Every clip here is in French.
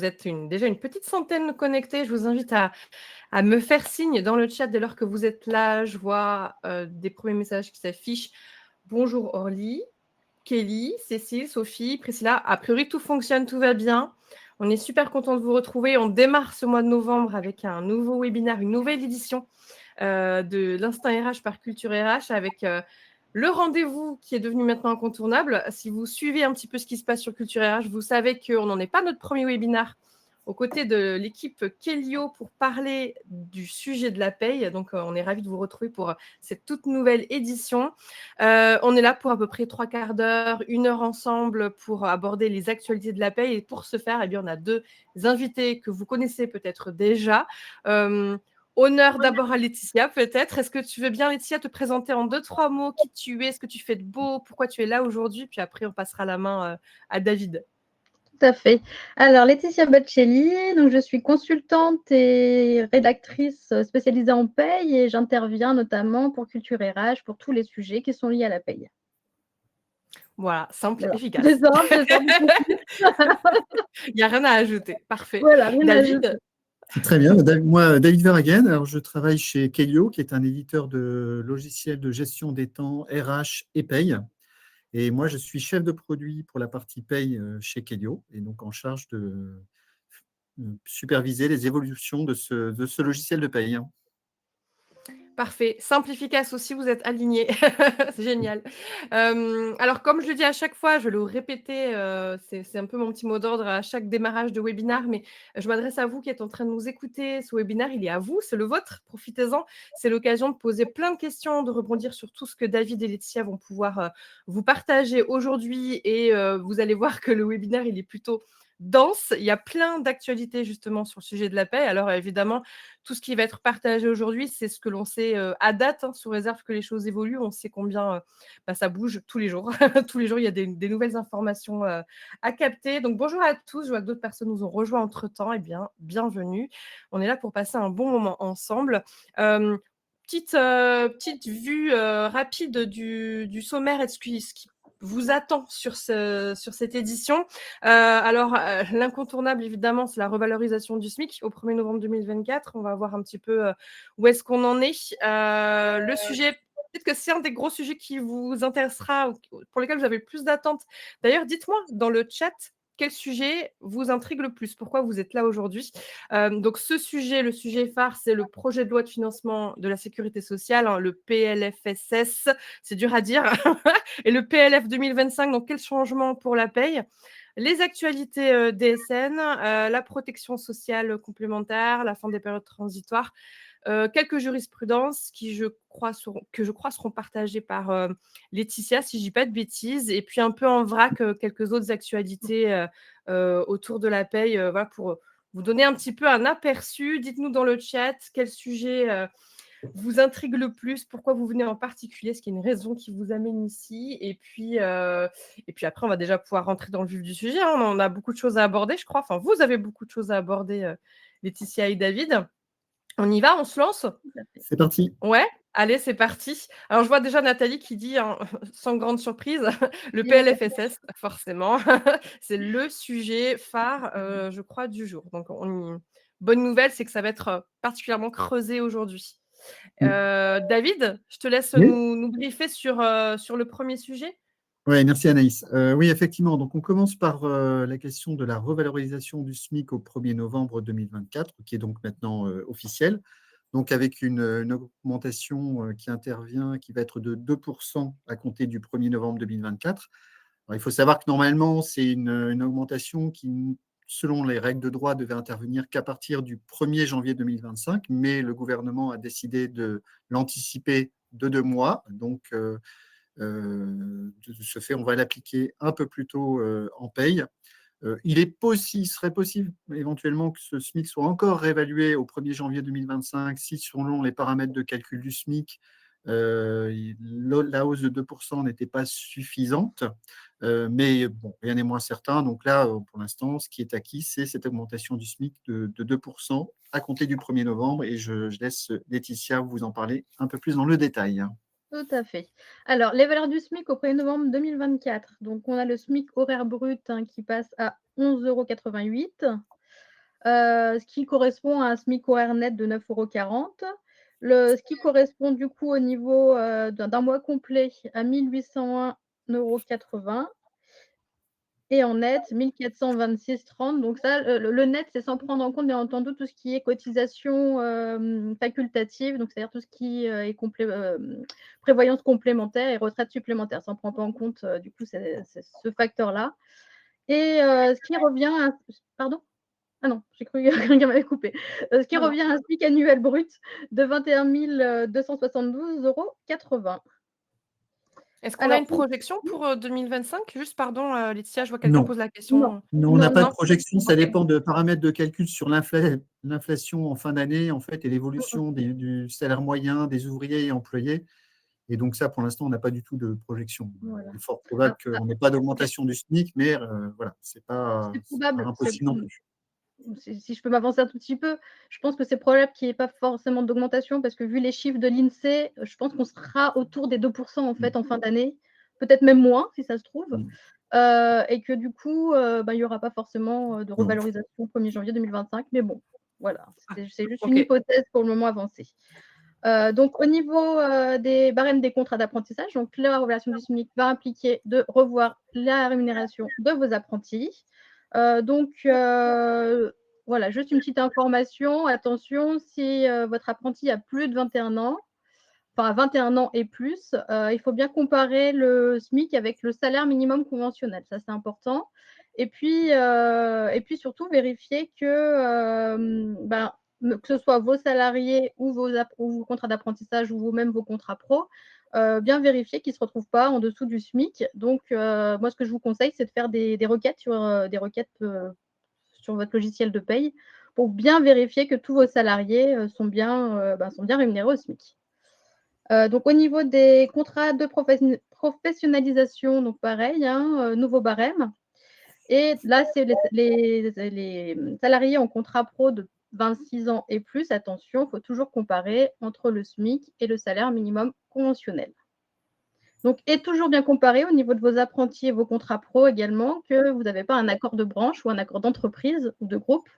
vous êtes déjà une petite centaine connectés. Je vous invite à me faire signe dans le chat dès lors que vous êtes là. Je vois des premiers messages qui s'affichent. Bonjour Orly, Kelly, Cécile, Sophie, Priscilla. A priori, tout fonctionne, tout va bien. On est super content de vous retrouver. On démarre ce mois de novembre avec un nouveau webinaire, une nouvelle édition de l'Instinct RH par Culture RH avec le rendez-vous qui est devenu maintenant incontournable. Si vous suivez un petit peu ce qui se passe sur Culture RH, vous savez qu'on n'en est pas notre premier webinaire aux côtés de l'équipe Kellyo pour parler du sujet de la paye. Donc, on est ravis de vous retrouver pour cette toute nouvelle édition. On est là pour à peu près 3 quarts d'heure, 1 heure ensemble pour aborder les actualités de la paye. Et pour ce faire, eh bien, on a 2 invités que vous connaissez peut-être déjà. Honneur d'abord à Laetitia, peut-être. Est-ce que tu veux bien, Laetitia, te présenter en 2-3 mots qui tu es, ce que tu fais de beau, pourquoi tu es là aujourd'hui, puis après, on passera la main à David. Tout à fait. Alors, Laetitia Baccelli, donc je suis consultante et rédactrice spécialisée en paye et j'interviens notamment pour Culture RH pour tous les sujets qui sont liés à la paye. Voilà, simple, Voilà. efficace. C'est simple. Il n'y a rien à ajouter. Parfait. Voilà, rien à David? ajouter. Très bien. Moi, David Verhagen, alors je travaille chez Kellyo, qui est un éditeur de logiciels de gestion des temps RH et paye. Et moi, je suis chef de produit pour la partie paye chez Kellyo, et donc en charge de superviser les évolutions de ce logiciel de paye. Parfait. Simple, efficace aussi, vous êtes alignés. C'est génial. Alors, comme je le dis à chaque fois, je vais le répéter, c'est un peu mon petit mot d'ordre à chaque démarrage de webinaire, mais je m'adresse à vous qui êtes en train de nous écouter. Ce webinaire, il est à vous, c'est le vôtre. Profitez-en. C'est l'occasion de poser plein de questions, de rebondir sur tout ce que David et Laetitia vont pouvoir vous partager aujourd'hui. Et vous allez voir que le webinaire, il est plutôt dense. Il y a plein d'actualités justement sur le sujet de la paix. Alors évidemment, tout ce qui va être partagé aujourd'hui, c'est ce que l'on sait à date, sous réserve que les choses évoluent. On sait combien ça bouge tous les jours. Tous les jours, il y a des nouvelles informations à capter. Donc bonjour à tous. Je vois que d'autres personnes nous ont rejoints entre-temps. Eh bien, bienvenue. On est là pour passer un bon moment ensemble. Petite vue rapide du sommaire et de ce qui vous attend sur cette édition. Alors, l'incontournable, évidemment, c'est la revalorisation du SMIC au 1er novembre 2024. On va voir un petit peu où est-ce qu'on en est. Le sujet, peut-être que c'est un des gros sujets qui vous intéressera, pour lesquels vous avez le plus d'attentes. D'ailleurs, dites-moi dans le chat quel sujet vous intrigue le plus, pourquoi vous êtes là aujourd'hui. Donc, ce sujet, le sujet phare, c'est le projet de loi de financement de la sécurité sociale, le PLFSS, c'est dur à dire, et le PLF 2025, donc quel changement pour la paye, les actualités DSN, la protection sociale complémentaire, la fin des périodes transitoires, quelques jurisprudences que je crois seront partagées par Laetitia, si je dis pas de bêtises, et puis un peu en vrac, quelques autres actualités autour de la paye, voilà, pour vous donner un petit peu un aperçu. Dites-nous dans le chat quel sujet vous intrigue le plus, pourquoi vous venez en particulier, est-ce qu'il y a une raison qui vous amène ici, et puis après, on va déjà pouvoir rentrer dans le vif du sujet, hein. On a beaucoup de choses à aborder, je crois. Enfin, vous avez beaucoup de choses à aborder, Laetitia et David. On y va, on se lance? C'est parti. Ouais, allez, c'est parti. Alors, je vois déjà Nathalie qui dit, hein, sans grande surprise, le Bien sûr. PLFSS, forcément. C'est le sujet phare, je crois, du jour. Donc, bonne nouvelle, c'est que ça va être particulièrement creusé aujourd'hui. David, je te laisse Oui. nous briefer sur le premier sujet. Ouais, merci Anaïs. Oui, effectivement. Donc, on commence par la question de la revalorisation du SMIC au 1er novembre 2024, qui est donc maintenant officielle. Donc, avec une augmentation qui intervient, qui va être de 2% à compter du 1er novembre 2024. Alors, il faut savoir que normalement, c'est une augmentation qui, selon les règles de droit, devait intervenir qu'à partir du 1er janvier 2025, mais le gouvernement a décidé de l'anticiper de 2 mois. Donc, de ce fait, on va l'appliquer un peu plus tôt en paye. Il serait possible éventuellement que ce SMIC soit encore réévalué au 1er janvier 2025 si, selon les paramètres de calcul du SMIC, la hausse de 2% n'était pas suffisante. Mais bon, rien n'est moins certain. Donc là, pour l'instant, ce qui est acquis, c'est cette augmentation du SMIC de 2% à compter du 1er novembre. Et je laisse Laetitia vous en parler un peu plus dans le détail. Tout à fait. Alors, les valeurs du SMIC au 1er novembre 2024. Donc, on a le SMIC horaire brut qui passe à 11,88 €. ce qui correspond à un SMIC horaire net de 9,40 €. Ce qui correspond du coup au niveau d'un mois complet à 1 801,80 € et en net 1 426,30 €. Donc ça, le net, c'est sans prendre en compte, bien entendu, tout ce qui est cotisation facultative, donc c'est-à-dire tout ce qui est prévoyance complémentaire et retraite supplémentaire. Ça ne prend pas en compte, du coup, c'est ce facteur-là. Et ce qui revient à… Pardon? Ah non, j'ai cru que quelqu'un m'avait coupé. Ce qui Non, non. revient à un SMIC annuel brut de 21 272,80 €. Est-ce qu'on a Alors une projection pour 2025? Juste, pardon, Laetitia, je vois quelqu'un Non. pose la non, question. Non, on non, n'a pas de non. Non? projection, ça Ok. dépend de paramètres de calcul sur l'inflation en fin d'année, en fait, et Mmh mh. l'évolution du salaire moyen des ouvriers et employés. Et donc ça, pour l'instant, on n'a pas du tout de projection. Voilà. Il est fort probable qu'on n'ait pas Ok. d'augmentation du SMIC, mais voilà, c'est pas Probable, impossible non plus. si je peux m'avancer un tout petit peu, je pense que c'est probable qu'il y ait pas forcément d'augmentation parce que vu les chiffres de l'INSEE, je pense qu'on sera autour des 2 en Mm. fait en fin d'année, peut-être même moins si ça se trouve, Mm. et que du coup, il y aura pas forcément, de Non. revalorisation au 1er janvier 2025, mais bon, voilà, Ah, c'est juste une ok. hypothèse pour le moment avancée. Donc au niveau, des barèmes des contrats d'apprentissage, donc la révélation du SMIC va impliquer de revoir la rémunération de vos apprentis. Donc voilà, juste une petite information, attention, si, votre apprenti a plus de 21 ans, enfin 21 ans et plus, il faut bien comparer le SMIC avec le salaire minimum conventionnel, ça c'est important. Et puis surtout vérifier que, que ce soit vos salariés ou vos contrats d'apprentissage ou vous-même vos contrats pro, bien vérifier qu'ils ne se retrouvent pas en dessous du SMIC. Donc moi ce que je vous conseille, c'est de faire des requêtes sur votre logiciel de paye pour bien vérifier que tous vos salariés, sont bien rémunérés au SMIC. Donc au niveau des contrats de professionnalisation, donc pareil, hein, nouveau barème. Et là, c'est les salariés en contrat pro de 26 ans et plus. Attention, il faut toujours comparer entre le SMIC et le salaire minimum conventionnel. Donc, et toujours bien comparer au niveau de vos apprentis et vos contrats pro également, que vous n'avez pas un accord de branche ou un accord d'entreprise ou de groupe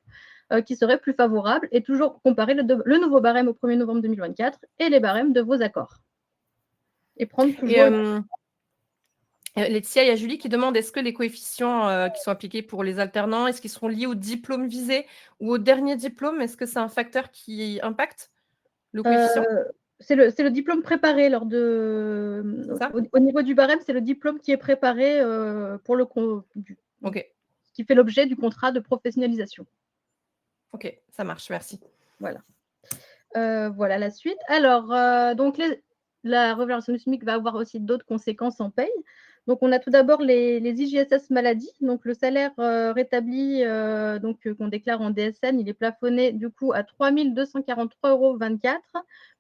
qui serait plus favorable, et toujours comparer le nouveau barème au 1er novembre 2024 et les barèmes de vos accords. Et prendre Et toujours… Laetitia, il y a Julie qui demande est-ce que les coefficients qui sont appliqués pour les alternants, est-ce qu'ils seront liés au diplôme visé ou au dernier diplôme? Est-ce que c'est un facteur qui impacte le coefficient? C'est le diplôme préparé lors de… C'est ça? Au niveau du barème, c'est le diplôme qui est préparé pour Ok, qui fait l'objet du contrat de professionnalisation. ok, ça marche, merci. Voilà. Voilà la suite. Alors, donc la révélation du SMIC va avoir aussi d'autres conséquences en paye. Donc, on a tout d'abord les IJSS maladie. Donc, le salaire rétabli qu'on déclare en DSN, il est plafonné du coup à 3 243,24 €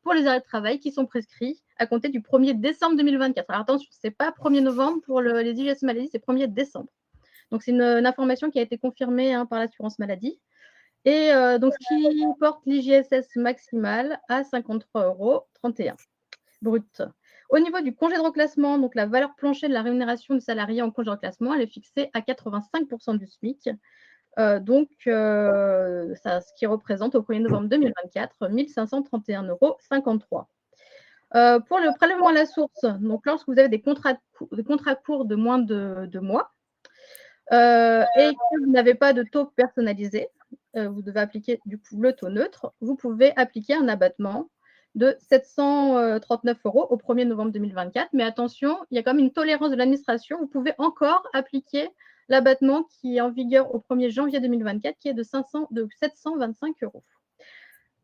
pour les arrêts de travail qui sont prescrits à compter du 1er décembre 2024. Alors, attention, ce n'est pas 1er novembre pour les IJSS maladie, c'est 1er décembre. Donc, c'est une information qui a été confirmée par l'assurance maladie. Et donc, ce qui porte l'IJSS maximale à 53,31 € brut. Au niveau du congé de reclassement, donc la valeur plancher de la rémunération du salarié en congé de reclassement, elle est fixée à 85% du SMIC. Ce qui représente au 1er novembre 2024 1 531,53 €. Pour le prélèvement à la source, donc lorsque vous avez des contrats courts de moins de 2 mois, et que vous n'avez pas de taux personnalisé, vous devez appliquer du coup le taux neutre, vous pouvez appliquer un abattement de 739 € au 1er novembre 2024. Mais attention, il y a quand même une tolérance de l'administration. Vous pouvez encore appliquer l'abattement qui est en vigueur au 1er janvier 2024, qui est de 725 €.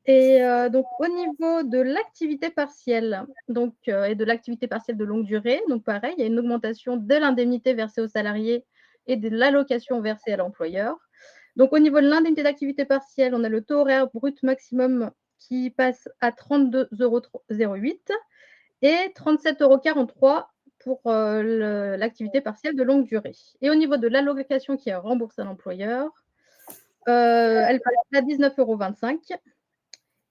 Et donc au niveau de l'activité partielle et de l'activité partielle de longue durée, donc pareil, il y a une augmentation de l'indemnité versée aux salariés et de l'allocation versée à l'employeur. Donc au niveau de l'indemnité d'activité partielle, on a le taux horaire brut maximum qui passe à 32,08 € et 37,43 € pour l'activité partielle de longue durée. Et au niveau de l'allocation qui est remboursée à l'employeur, elle passe à 19,25 €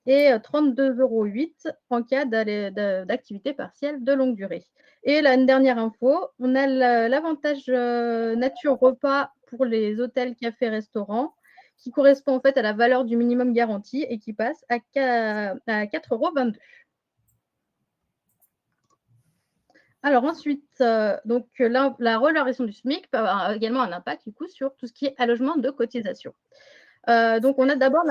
et 32,08 € en cas d'activité partielle de longue durée. Et là, une dernière info, on a l'avantage nature repas pour les hôtels, cafés, restaurants qui correspond en fait à la valeur du minimum garanti et qui passe à 4,22 €. Alors ensuite, donc la revalorisation du SMIC peut avoir également un impact du coup sur tout ce qui est allégement de cotisations. Donc on a d'abord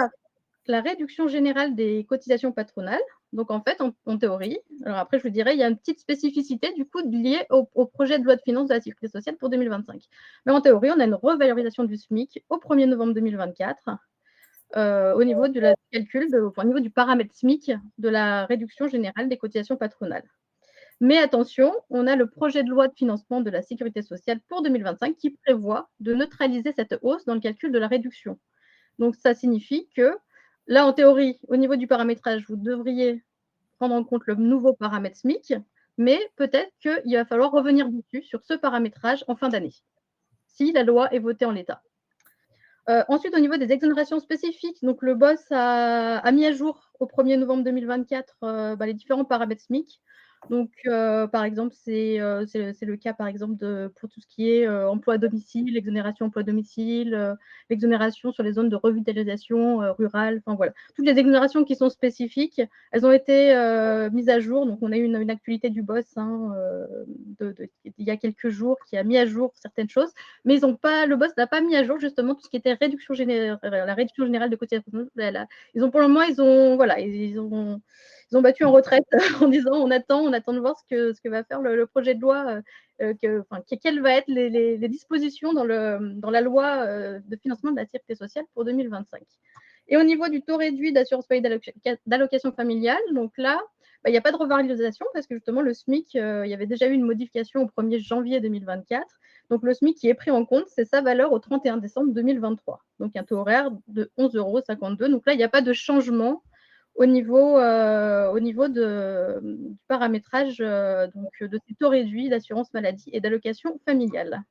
la réduction générale des cotisations patronales. Donc en fait, en théorie, alors après je vous dirai, il y a une petite spécificité du coup liée au projet de loi de finances de la sécurité sociale pour 2025. Mais en théorie, on a une revalorisation du SMIC au 1er novembre 2024 au niveau du calcul, au niveau du paramètre SMIC de la réduction générale des cotisations patronales. Mais attention, on a le projet de loi de financement de la sécurité sociale pour 2025 qui prévoit de neutraliser cette hausse dans le calcul de la réduction. Donc ça signifie que là, en théorie, au niveau du paramétrage, vous devriez prendre en compte le nouveau paramètre SMIC, mais peut-être qu'il va falloir revenir dessus sur ce paramétrage en fin d'année, si la loi est votée en l'état. Ensuite, au niveau des exonérations spécifiques, donc le BOSS a mis à jour au 1er novembre 2024 les différents paramètres SMIC. Donc, par exemple, c'est le cas, par exemple, pour tout ce qui est emploi à domicile, l'exonération emploi à domicile, l'exonération sur les zones de revitalisation rurale, enfin voilà. Toutes les exonérations qui sont spécifiques, elles ont été mises à jour. Donc, on a eu une actualité du BOSS il y a quelques jours qui a mis à jour certaines choses, mais le BOSS n'a pas mis à jour justement tout ce qui était la réduction générale de cotisations. Ils ont pour le moment, ils ont battu en retraite en disant on attend de voir ce que va faire le projet de loi, quelles vont être les dispositions dans la loi de financement de la sécurité sociale pour 2025. Et au niveau du taux réduit d'assurance paye d'allocation familiale, donc là, il n'y a pas de revalorisation parce que justement le SMIC, il y avait déjà eu une modification au 1er janvier 2024. Donc le SMIC qui est pris en compte, c'est sa valeur au 31 décembre 2023. Donc un taux horaire de 11,52 €. Donc là, il n'y a pas de changement au niveau du paramétrage de ces taux réduits d'assurance maladie et d'allocation familiale.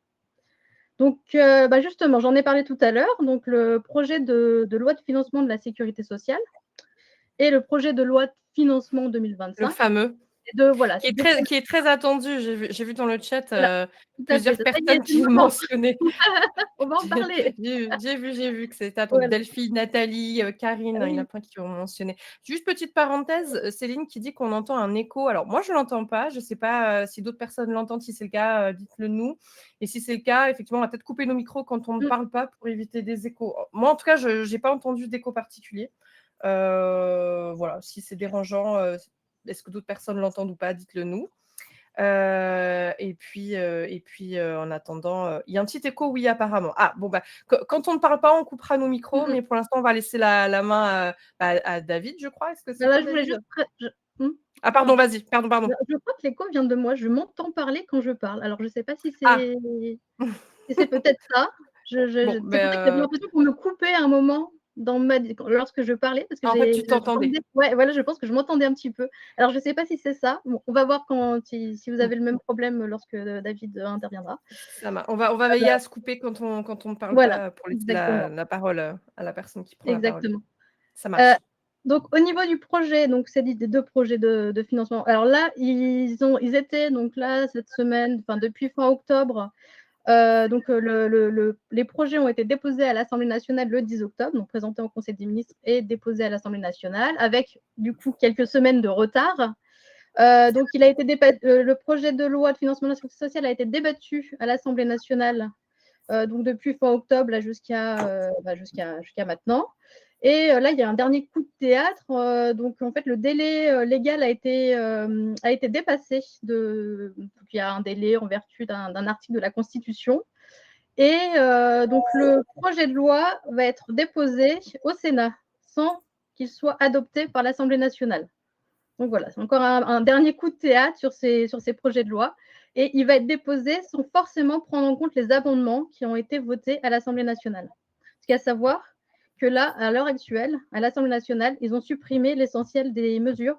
Donc, justement, j'en ai parlé tout à l'heure. Donc, le projet de loi de financement de la sécurité sociale et le projet de loi de financement Le 2025. fameux. Voilà, Qui est très attendu. J'ai vu dans le chat voilà, tout à fait. plusieurs personnes qui le mentionnaient. On va en parler. J'ai vu que c'était Voilà. Delphine, Nathalie, Karine, il y en a plein qui ont mentionné. Juste petite parenthèse, Céline qui dit qu'on entend un écho. Alors moi, je ne l'entends pas. Je ne sais pas si d'autres personnes l'entendent. Si c'est le cas, dites-le nous. Et si c'est le cas, effectivement, on va peut-être couper nos micros quand on ne parle pas pour éviter des échos. Moi, en tout cas, je n'ai pas entendu d'écho particulier. Voilà, si c'est dérangeant, est-ce que d'autres personnes l'entendent ou pas, dites-le nous. Et puis en attendant, il y a un petit écho, oui, apparemment. Ah, bon, quand on ne parle pas, on coupera nos micros, mais pour l'instant, on va laisser la main à David, je crois. Est-ce que c'est Là, toi, je voulais David? juste. Ah, pardon, vas-y, pardon. Je crois que l'écho vient de moi. Je m'entends parler quand je parle. Alors, je ne sais pas si Ah. c'est peut-être ça. Bon, C'est pour ça que j'avais l'impression qu'on me coupait à un moment lorsque je parlais, parce que en fait, tu t'entendais. Ouais, voilà, je pense que je m'entendais un petit peu. Alors, je ne sais pas si c'est ça. Bon, on va voir si vous avez le même problème lorsque David interviendra. Ça marche. On va veiller à se couper quand on ne parle Voilà, pas pour laisser exactement. la parole à la personne qui prend la parole. Exactement. Ça marche. Donc, au niveau du projet, donc c'est des 2 projets de financement. Alors là, ils étaient donc là cette semaine, depuis fin octobre. Les projets ont été déposés à l'Assemblée nationale le 10 octobre, donc présentés au Conseil des ministres et déposés à l'Assemblée nationale, avec du coup quelques semaines de retard. Donc, le projet de loi de financement de la sécurité sociale a été débattu à l'Assemblée nationale donc depuis fin octobre là, jusqu'à maintenant. Et là, il y a un dernier coup de théâtre. Donc, en fait, le délai légal a été dépassé. Il y a un délai en vertu d'un article de la Constitution. Et donc, le projet de loi va être déposé au Sénat sans qu'il soit adopté par l'Assemblée nationale. Donc voilà, c'est encore un dernier coup de théâtre sur ces projets de loi. Et il va être déposé sans forcément prendre en compte les amendements qui ont été votés à l'Assemblée nationale. Ce qu'il y a à savoir que là, à l'heure actuelle, à l'Assemblée nationale, ils ont supprimé l'essentiel des mesures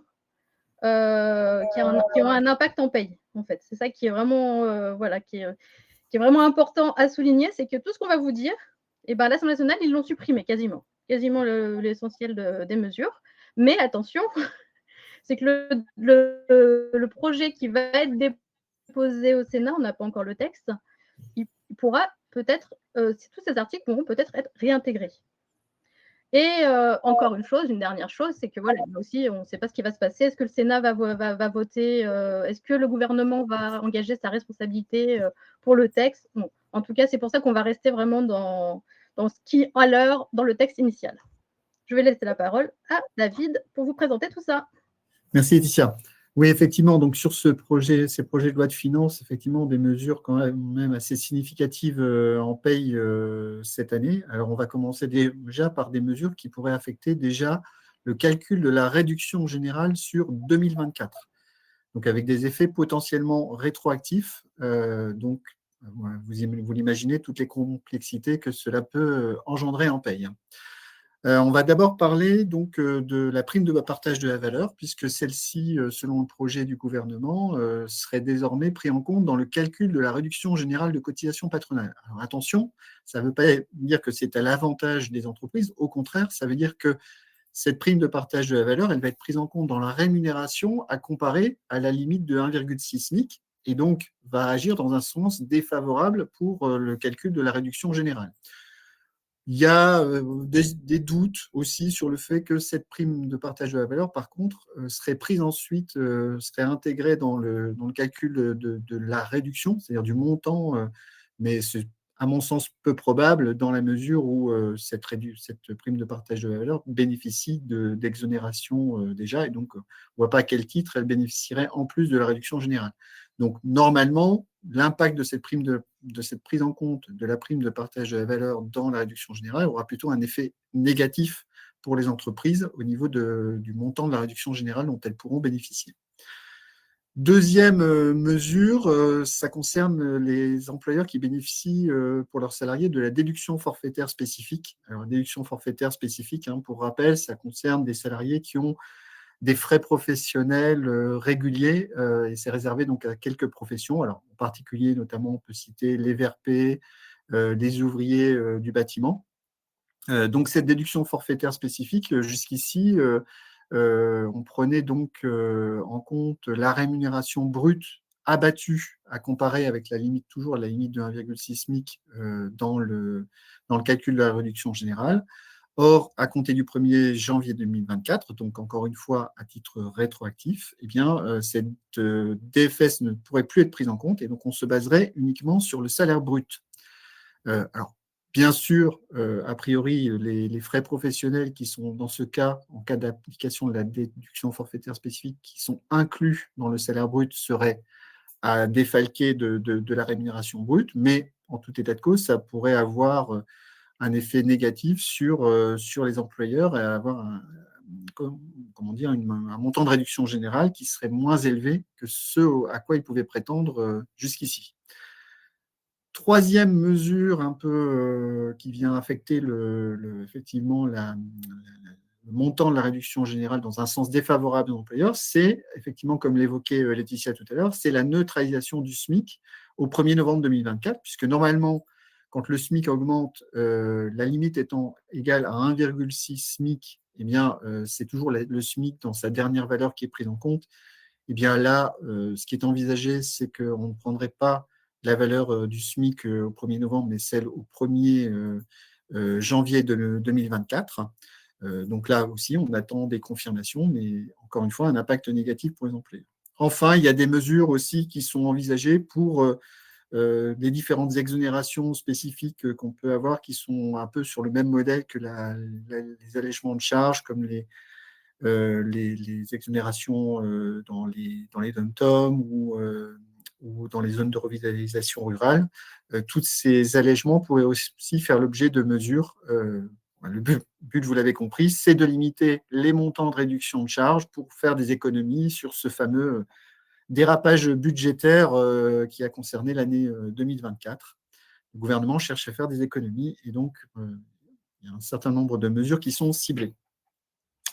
qui ont un impact en paye, en fait. C'est ça qui est vraiment, qui est vraiment important à souligner, c'est que tout ce qu'on va vous dire, à l'Assemblée nationale, ils l'ont supprimé quasiment l'essentiel des mesures. Mais attention, c'est que le projet qui va être déposé au Sénat, on n'a pas encore le texte, il pourra peut-être, tous ces articles pourront peut-être être réintégrés. Et encore une dernière chose, c'est que voilà, aussi, on ne sait pas ce qui va se passer. Est-ce que le Sénat va voter est-ce que le gouvernement va engager sa responsabilité pour le texte? Bon, en tout cas, c'est pour ça qu'on va rester vraiment dans ce qui à l'heure dans le texte initial. Je vais laisser la parole à David pour vous présenter tout ça. Merci, Laetitia. Oui, effectivement, donc sur ces projets de loi de finances, effectivement, des mesures quand même assez significatives en paye cette année. Alors, on va commencer déjà par des mesures qui pourraient affecter déjà le calcul de la réduction générale sur 2024. Donc, avec des effets potentiellement rétroactifs. Donc, vous l'imaginez, toutes les complexités que cela peut engendrer en paye. On va d'abord parler donc de la prime de partage de la valeur, puisque celle-ci, selon le projet du gouvernement, serait désormais prise en compte dans le calcul de la réduction générale de cotisation patronale. Alors attention, ça ne veut pas dire que c'est à l'avantage des entreprises, au contraire, ça veut dire que cette prime de partage de la valeur, elle va être prise en compte dans la rémunération à comparer à la limite de 1,6 SMIC, et donc va agir dans un sens défavorable pour le calcul de la réduction générale. Il y a des doutes aussi sur le fait que cette prime de partage de la valeur, par contre, serait prise ensuite, serait intégrée dans le calcul de la réduction, c'est-à-dire du montant, mais c'est, à mon sens, peu probable dans la mesure où cette prime de partage de la valeur bénéficie d'exonération déjà, et donc on ne voit pas à quel titre elle bénéficierait en plus de la réduction générale. Donc, normalement, l'impact de cette prise en compte de la prime de partage de la valeur dans la réduction générale aura plutôt un effet négatif pour les entreprises au niveau du montant de la réduction générale dont elles pourront bénéficier. Deuxième mesure, ça concerne les employeurs qui bénéficient pour leurs salariés de la déduction forfaitaire spécifique. Alors, la déduction forfaitaire spécifique, pour rappel, ça concerne des salariés qui ont des frais professionnels réguliers et c'est réservé donc à quelques professions. Alors, en particulier, notamment, on peut citer les VRP, les ouvriers du bâtiment. Donc, cette déduction forfaitaire spécifique, jusqu'ici, on prenait donc en compte la rémunération brute abattue à comparer avec la limite, toujours la limite de 1,6 SMIC dans le calcul de la réduction générale. Or, à compter du 1er janvier 2024, donc encore une fois à titre rétroactif, eh bien, cette DFS ne pourrait plus être prise en compte et donc on se baserait uniquement sur le salaire brut. Alors, bien sûr, a priori, les frais professionnels qui sont dans ce cas, en cas d'application de la déduction forfaitaire spécifique, qui sont inclus dans le salaire brut, seraient à défalquer de la rémunération brute, mais en tout état de cause, ça pourrait avoir un effet négatif sur les employeurs et avoir un montant de réduction générale qui serait moins élevé que ce à quoi ils pouvaient prétendre jusqu'ici. Troisième mesure un peu qui vient affecter effectivement le montant de la réduction générale dans un sens défavorable aux employeurs, c'est effectivement, comme l'évoquait Laetitia tout à l'heure, c'est la neutralisation du SMIC au 1er novembre 2024, puisque normalement, quand le SMIC augmente, la limite étant égale à 1,6 SMIC, eh bien, c'est toujours le SMIC dans sa dernière valeur qui est prise en compte. Eh bien là, ce qui est envisagé, c'est qu'on ne prendrait pas la valeur du SMIC au 1er novembre, mais celle au 1er janvier 2024. Donc là aussi, on attend des confirmations, mais encore une fois, un impact négatif pour les employeurs. Enfin, il y a des mesures aussi qui sont envisagées pour les différentes exonérations spécifiques qu'on peut avoir qui sont un peu sur le même modèle que les allègements de charges, comme les exonérations dans les dom-toms ou dans les zones de revitalisation rurale. Tous ces allègements pourraient aussi faire l'objet de mesures. Le but, vous l'avez compris, c'est de limiter les montants de réduction de charges pour faire des économies sur ce fameux dérapage budgétaire qui a concerné l'année 2024. Le gouvernement cherche à faire des économies et donc il y a un certain nombre de mesures qui sont ciblées.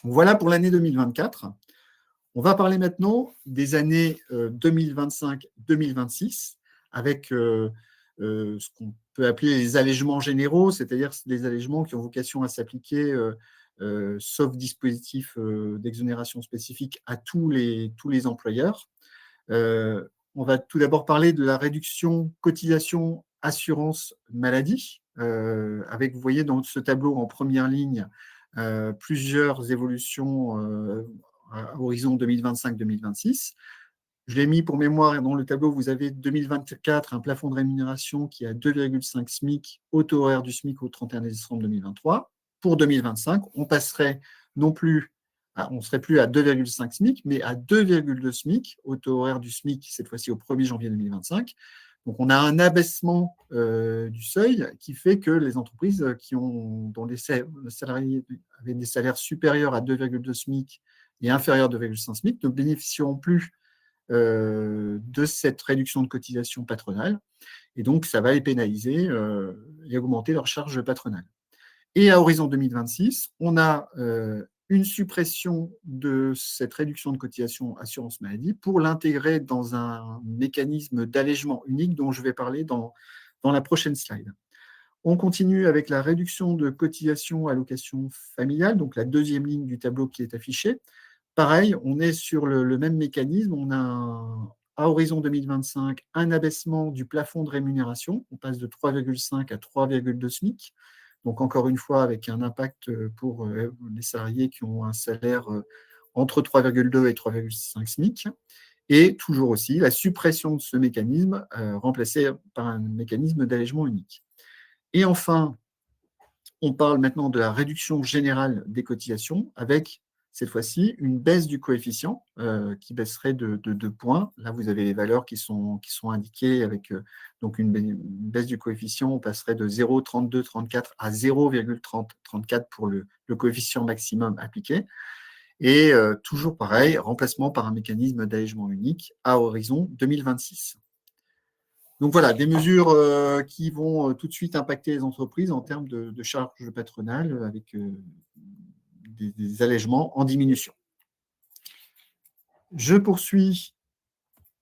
Voilà pour l'année 2024. On va parler maintenant des années 2025-2026 avec ce qu'on peut appeler les allègements généraux, c'est-à-dire des allègements qui ont vocation à s'appliquer, sauf dispositif d'exonération spécifique, à tous les employeurs. On va tout d'abord parler de la réduction cotisation assurance maladie, avec, vous voyez dans ce tableau en première ligne, plusieurs évolutions à horizon 2025-2026. Je l'ai mis pour mémoire dans le tableau, vous avez 2024 un plafond de rémunération qui est à 2,5 SMIC au taux horaire du SMIC au 31 décembre 2023. Pour 2025, on passerait non plus, on ne serait plus à 2,5 SMIC, mais à 2,2 SMIC au taux horaire du SMIC, cette fois-ci au 1er janvier 2025. Donc, on a un abaissement du seuil qui fait que les entreprises dont les salariés avaient des salaires supérieurs à 2,2 SMIC et inférieurs à 2,5 SMIC ne bénéficieront plus de cette réduction de cotisation patronale. Et donc, ça va les pénaliser et augmenter leur charge patronale. Et à horizon 2026, on a une suppression de cette réduction de cotisation assurance maladie pour l'intégrer dans un mécanisme d'allègement unique dont je vais parler dans la prochaine slide. On continue avec la réduction de cotisation allocation familiale, donc la deuxième ligne du tableau qui est affichée. Pareil, on est sur le même mécanisme. On a à horizon 2025 un abaissement du plafond de rémunération. On passe de 3,5 à 3,2 SMIC. Donc, encore une fois, avec un impact pour les salariés qui ont un salaire entre 3,2 et 3,5 SMIC. Et toujours aussi la suppression de ce mécanisme remplacé par un mécanisme d'allègement unique. Et enfin, on parle maintenant de la réduction générale des cotisations avec cette fois-ci une baisse du coefficient qui baisserait de 2 points. Là, vous avez les valeurs qui sont indiquées avec donc une baisse du coefficient. On passerait de 0,3234 à 0,3034 pour le coefficient maximum appliqué. Et toujours pareil, remplacement par un mécanisme d'allègement unique à horizon 2026. Donc voilà, des mesures qui vont tout de suite impacter les entreprises en termes de charges patronales avec des allègements en diminution. Je poursuis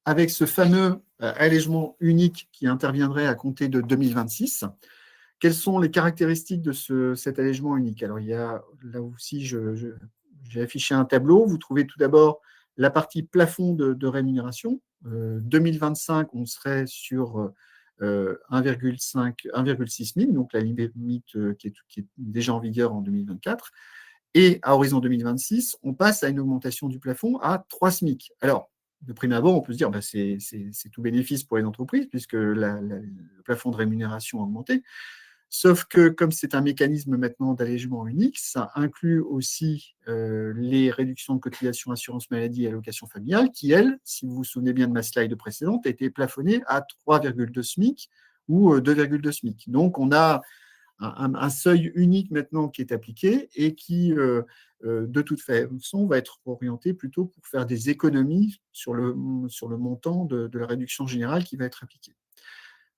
avec ce fameux allègement unique qui interviendrait à compter de 2026. Quelles sont les caractéristiques de cet allègement unique? Alors, il y a là aussi, j'ai affiché un tableau. Vous trouvez tout d'abord la partie plafond de rémunération. 2025, on serait sur 1,6 SMIC, donc la limite qui est déjà en vigueur en 2024. Et à horizon 2026, on passe à une augmentation du plafond à 3 SMIC. Alors, de prime abord, on peut se dire que c'est tout bénéfice pour les entreprises puisque le plafond de rémunération a augmenté. Sauf que comme c'est un mécanisme maintenant d'allègement unique, ça inclut aussi les réductions de cotisation assurance maladie et allocation familiale qui, elles, si vous vous souvenez bien de ma slide précédente, étaient plafonnées à 3,2 SMIC ou 2,2 SMIC. Donc, on a un seuil unique maintenant qui est appliqué et qui, de toute façon, va être orienté plutôt pour faire des économies sur le montant de la réduction générale qui va être appliquée.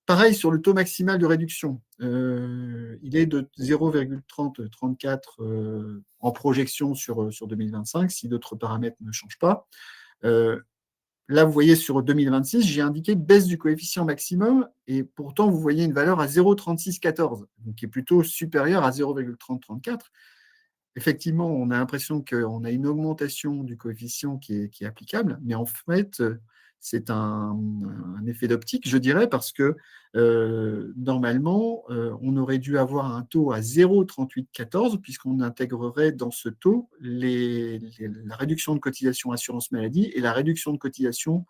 Pareil sur le taux maximal de réduction. Il est de 0,3034 en projection sur 2025, si d'autres paramètres ne changent pas. Là, vous voyez sur 2026, j'ai indiqué baisse du coefficient maximum et pourtant, vous voyez une valeur à 0,3614, donc qui est plutôt supérieure à 0,3034. Effectivement, on a l'impression qu'on a une augmentation du coefficient qui est applicable, mais en fait, c'est un effet d'optique, je dirais, parce que normalement, on aurait dû avoir un taux à 0,3814 puisqu'on intégrerait dans ce taux la réduction de cotisation assurance maladie et la réduction de cotisation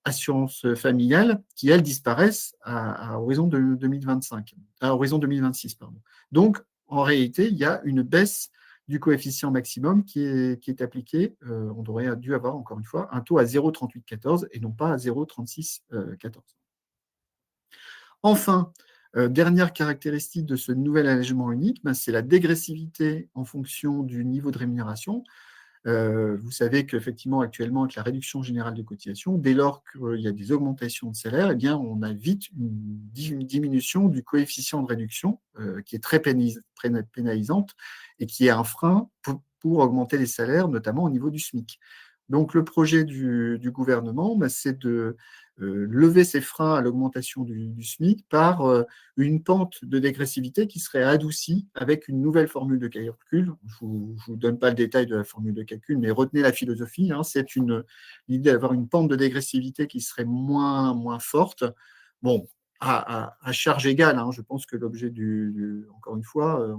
assurance familiale qui, elles, disparaissent à horizon de 2025, à horizon 2026, pardon. Donc, en réalité, il y a une baisse du coefficient maximum qui est appliqué. On aurait dû avoir, encore une fois, un taux à 0,3814 et non pas à 0,3614. Enfin, dernière caractéristique de ce nouvel allègement unique, c'est la dégressivité en fonction du niveau de rémunération. Vous savez qu'effectivement, actuellement, avec la réduction générale de cotisation, dès lors qu'il y a des augmentations de salaire, eh bien, on a vite une diminution du coefficient de réduction qui est très pénalisante et qui est un frein pour augmenter les salaires, notamment au niveau du SMIC. Donc, le projet du gouvernement, c'est de lever ces freins à l'augmentation du SMIC par une pente de dégressivité qui serait adoucie avec une nouvelle formule de calcul. Je ne vous donne pas le détail de la formule de calcul, mais retenez la philosophie. C'est l'idée d'avoir une pente de dégressivité qui serait moins forte. Bon, à charge égale. Je pense que l'objet encore une fois,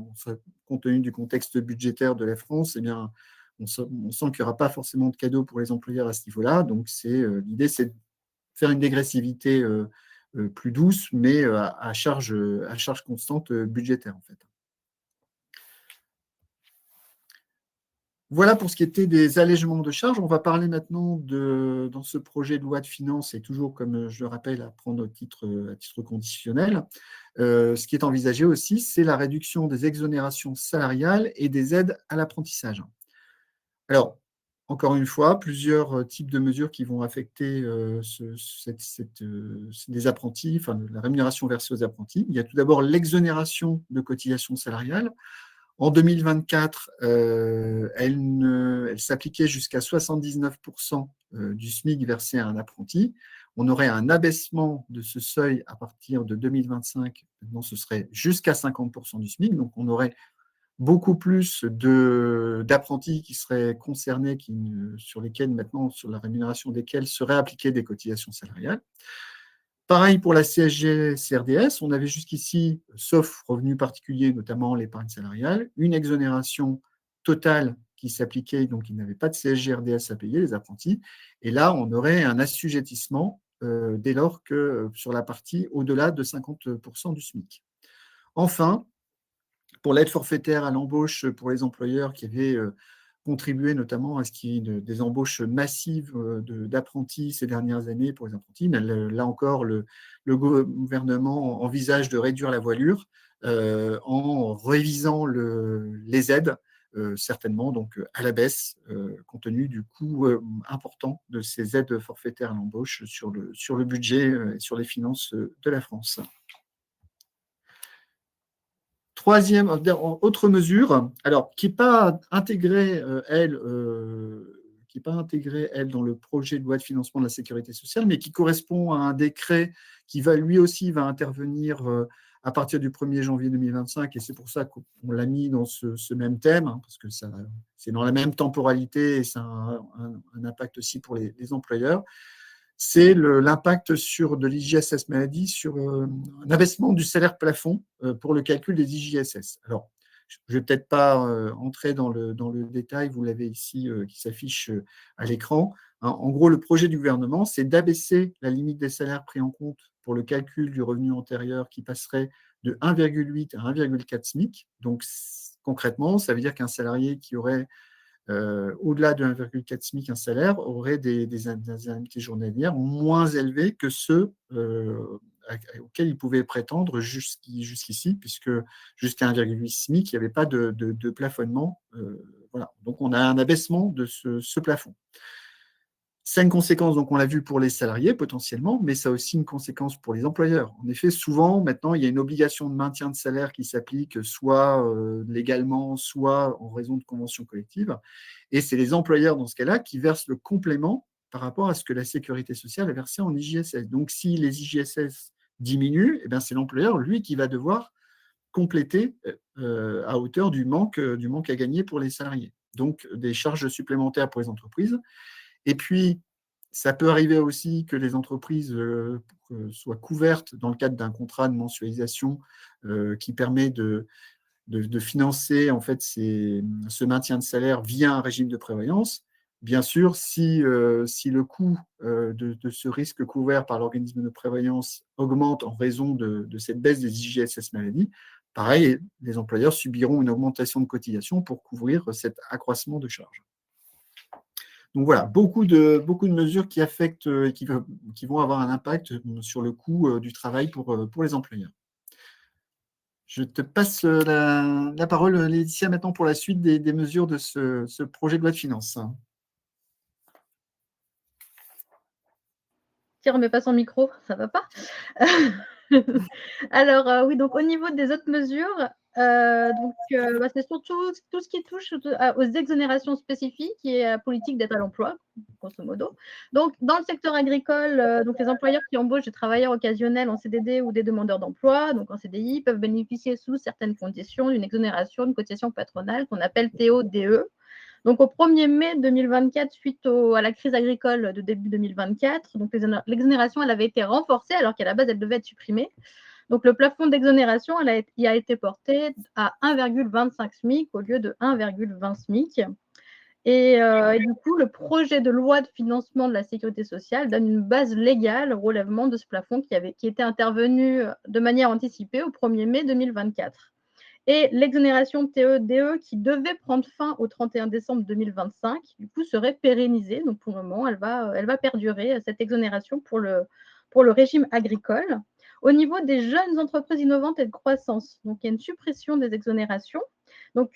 compte tenu du contexte budgétaire de la France, eh bien, on sent qu'il n'y aura pas forcément de cadeaux pour les employeurs à ce niveau-là. Donc, l'idée, c'est de faire une dégressivité plus douce, mais à charge constante budgétaire, en fait. Voilà pour ce qui était des allègements de charges. On va parler maintenant dans ce projet de loi de finances, et toujours, comme je le rappelle, à prendre à titre conditionnel. Ce qui est envisagé aussi, c'est la réduction des exonérations salariales et des aides à l'apprentissage. Alors, encore une fois, plusieurs types de mesures qui vont affecter les apprentis, enfin la rémunération versée aux apprentis. Il y a tout d'abord l'exonération de cotisations salariales. En 2024, elle s'appliquait jusqu'à 79% du SMIC versé à un apprenti. On aurait un abaissement de ce seuil à partir de 2025. Maintenant, ce serait jusqu'à 50% du SMIC. Donc, on aurait beaucoup plus d'apprentis qui seraient concernés, sur lesquels maintenant, sur la rémunération desquels seraient appliquées des cotisations salariales. Pareil pour la CSG-CRDS, on avait jusqu'ici, sauf revenus particuliers, notamment l'épargne salariale, une exonération totale qui s'appliquait, donc ils n'avaient pas de CSG-RDS à payer, les apprentis. Et là, on aurait un assujettissement dès lors que sur la partie au-delà de 50% du SMIC. Enfin, pour l'aide forfaitaire à l'embauche pour les employeurs qui avaient contribué notamment à ce qu'il y ait des embauches massives d'apprentis ces dernières années pour les apprentis. Mais là encore, le gouvernement envisage de réduire la voilure en révisant les aides, certainement donc à la baisse, compte tenu du coût important de ces aides forfaitaires à l'embauche sur le budget et sur les finances de la France. Troisième, autre mesure, alors qui n'est pas intégrée, elle, dans le projet de loi de financement de la sécurité sociale, mais qui correspond à un décret qui lui aussi va intervenir à partir du 1er janvier 2025, et c'est pour ça qu'on l'a mis dans ce même thème, parce que c'est dans la même temporalité et ça a un impact aussi pour les employeurs. C'est l'impact de l'IJSS maladie sur un abaissement du salaire plafond pour le calcul des IJSS. Alors, je ne vais peut-être pas entrer dans le détail, vous l'avez ici qui s'affiche à l'écran. En gros, le projet du gouvernement, c'est d'abaisser la limite des salaires pris en compte pour le calcul du revenu antérieur qui passerait de 1,8 à 1,4 SMIC. Donc, concrètement, ça veut dire qu'un salarié qui aurait au-delà de 1,4 SMIC, un salaire aurait des indemnités journalières moins élevées que ceux auxquels il pouvait prétendre jusqu'ici, puisque jusqu'à 1,8 SMIC, il n'y avait pas de plafonnement. Voilà. Donc, on a un abaissement de ce plafond. Ça a une conséquence, donc on l'a vu pour les salariés potentiellement, mais ça a aussi une conséquence pour les employeurs. En effet, souvent, maintenant, il y a une obligation de maintien de salaire qui s'applique soit légalement, soit en raison de conventions collectives. Et c'est les employeurs, dans ce cas-là, qui versent le complément par rapport à ce que la sécurité sociale a versé en IJSS. Donc, si les IJSS diminuent, eh bien, c'est l'employeur, lui, qui va devoir compléter à hauteur du manque à gagner pour les salariés. Donc, des charges supplémentaires pour les entreprises. Et puis, ça peut arriver aussi que les entreprises soient couvertes dans le cadre d'un contrat de mensualisation qui permet de financer en fait ce maintien de salaire via un régime de prévoyance. Bien sûr, si le coût de ce risque couvert par l'organisme de prévoyance augmente en raison de cette baisse des IJSS maladie, pareil, les employeurs subiront une augmentation de cotisation pour couvrir cet accroissement de charges. Donc voilà, beaucoup de mesures qui affectent et qui vont avoir un impact sur le coût du travail pour les employeurs. Je te passe la parole, Laetitia, maintenant pour la suite des mesures de ce projet de loi de finances. Tu ne remets pas son micro, ça ne va pas. Alors, oui, donc au niveau des autres mesures, c'est surtout tout ce qui touche aux exonérations spécifiques et à la politique d'aide à l'emploi, grosso modo. Donc, dans le secteur agricole, donc les employeurs qui embauchent des travailleurs occasionnels en CDD ou des demandeurs d'emploi, donc en CDI, peuvent bénéficier sous certaines conditions d'une exonération de cotisation patronale qu'on appelle TODE. Donc, au 1er mai 2024, suite à la crise agricole de début 2024, donc l'exonération, elle avait été renforcée alors qu'à la base, elle devait être supprimée. Donc, le plafond d'exonération, il a été porté à 1,25 SMIC au lieu de 1,20 SMIC. Et du coup, le projet de loi de financement de la sécurité sociale donne une base légale au relèvement de ce plafond qui était intervenu de manière anticipée au 1er mai 2024. Et l'exonération TE-DE qui devait prendre fin au 31 décembre 2025, du coup, serait pérennisée. Donc, pour le moment, elle va perdurer, cette exonération pour le régime agricole. Au niveau des jeunes entreprises innovantes et de croissance, donc il y a une suppression des exonérations. Donc,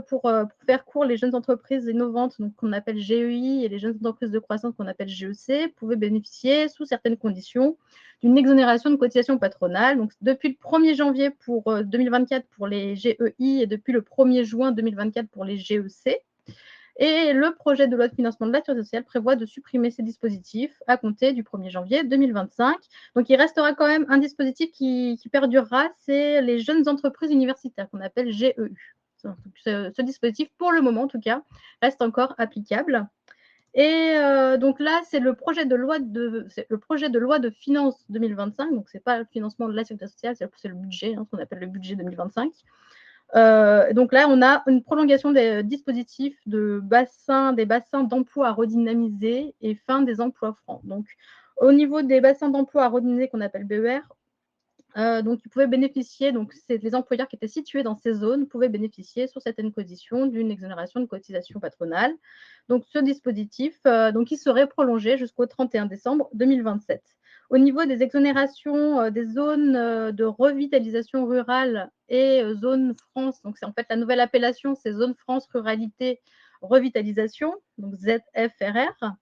pour faire court, les jeunes entreprises innovantes, qu'on appelle GEI, et les jeunes entreprises de croissance qu'on appelle GEC, pouvaient bénéficier, sous certaines conditions, d'une exonération de cotisation patronale. Donc, depuis le 1er janvier 2024 pour les GEI et depuis le 1er juin 2024 pour les GEC. Et le projet de loi de financement de la sécurité sociale prévoit de supprimer ces dispositifs à compter du 1er janvier 2025. Donc, il restera quand même un dispositif qui perdurera, c'est les jeunes entreprises universitaires qu'on appelle GEU. Ce dispositif, pour le moment en tout cas, reste encore applicable. Et donc là, c'est le projet de loi de finances 2025. Donc, ce n'est pas le financement de la sécurité sociale, c'est le budget, ce qu'on appelle le budget 2025. Donc là, on a une prolongation des dispositifs des bassins d'emploi à redynamiser et fin des emplois francs. Donc, au niveau des bassins d'emploi à redynamiser qu'on appelle BER, donc ils pouvaient bénéficier, donc c'est les employeurs qui étaient situés dans ces zones pouvaient bénéficier sous certaines conditions d'une exonération de cotisation patronale. Donc ce dispositif, donc il serait prolongé jusqu'au 31 décembre 2027. Au niveau des exonérations des zones de revitalisation rurale et zone France, donc c'est en fait la nouvelle appellation, c'est zone France ruralité revitalisation, donc ZFRR.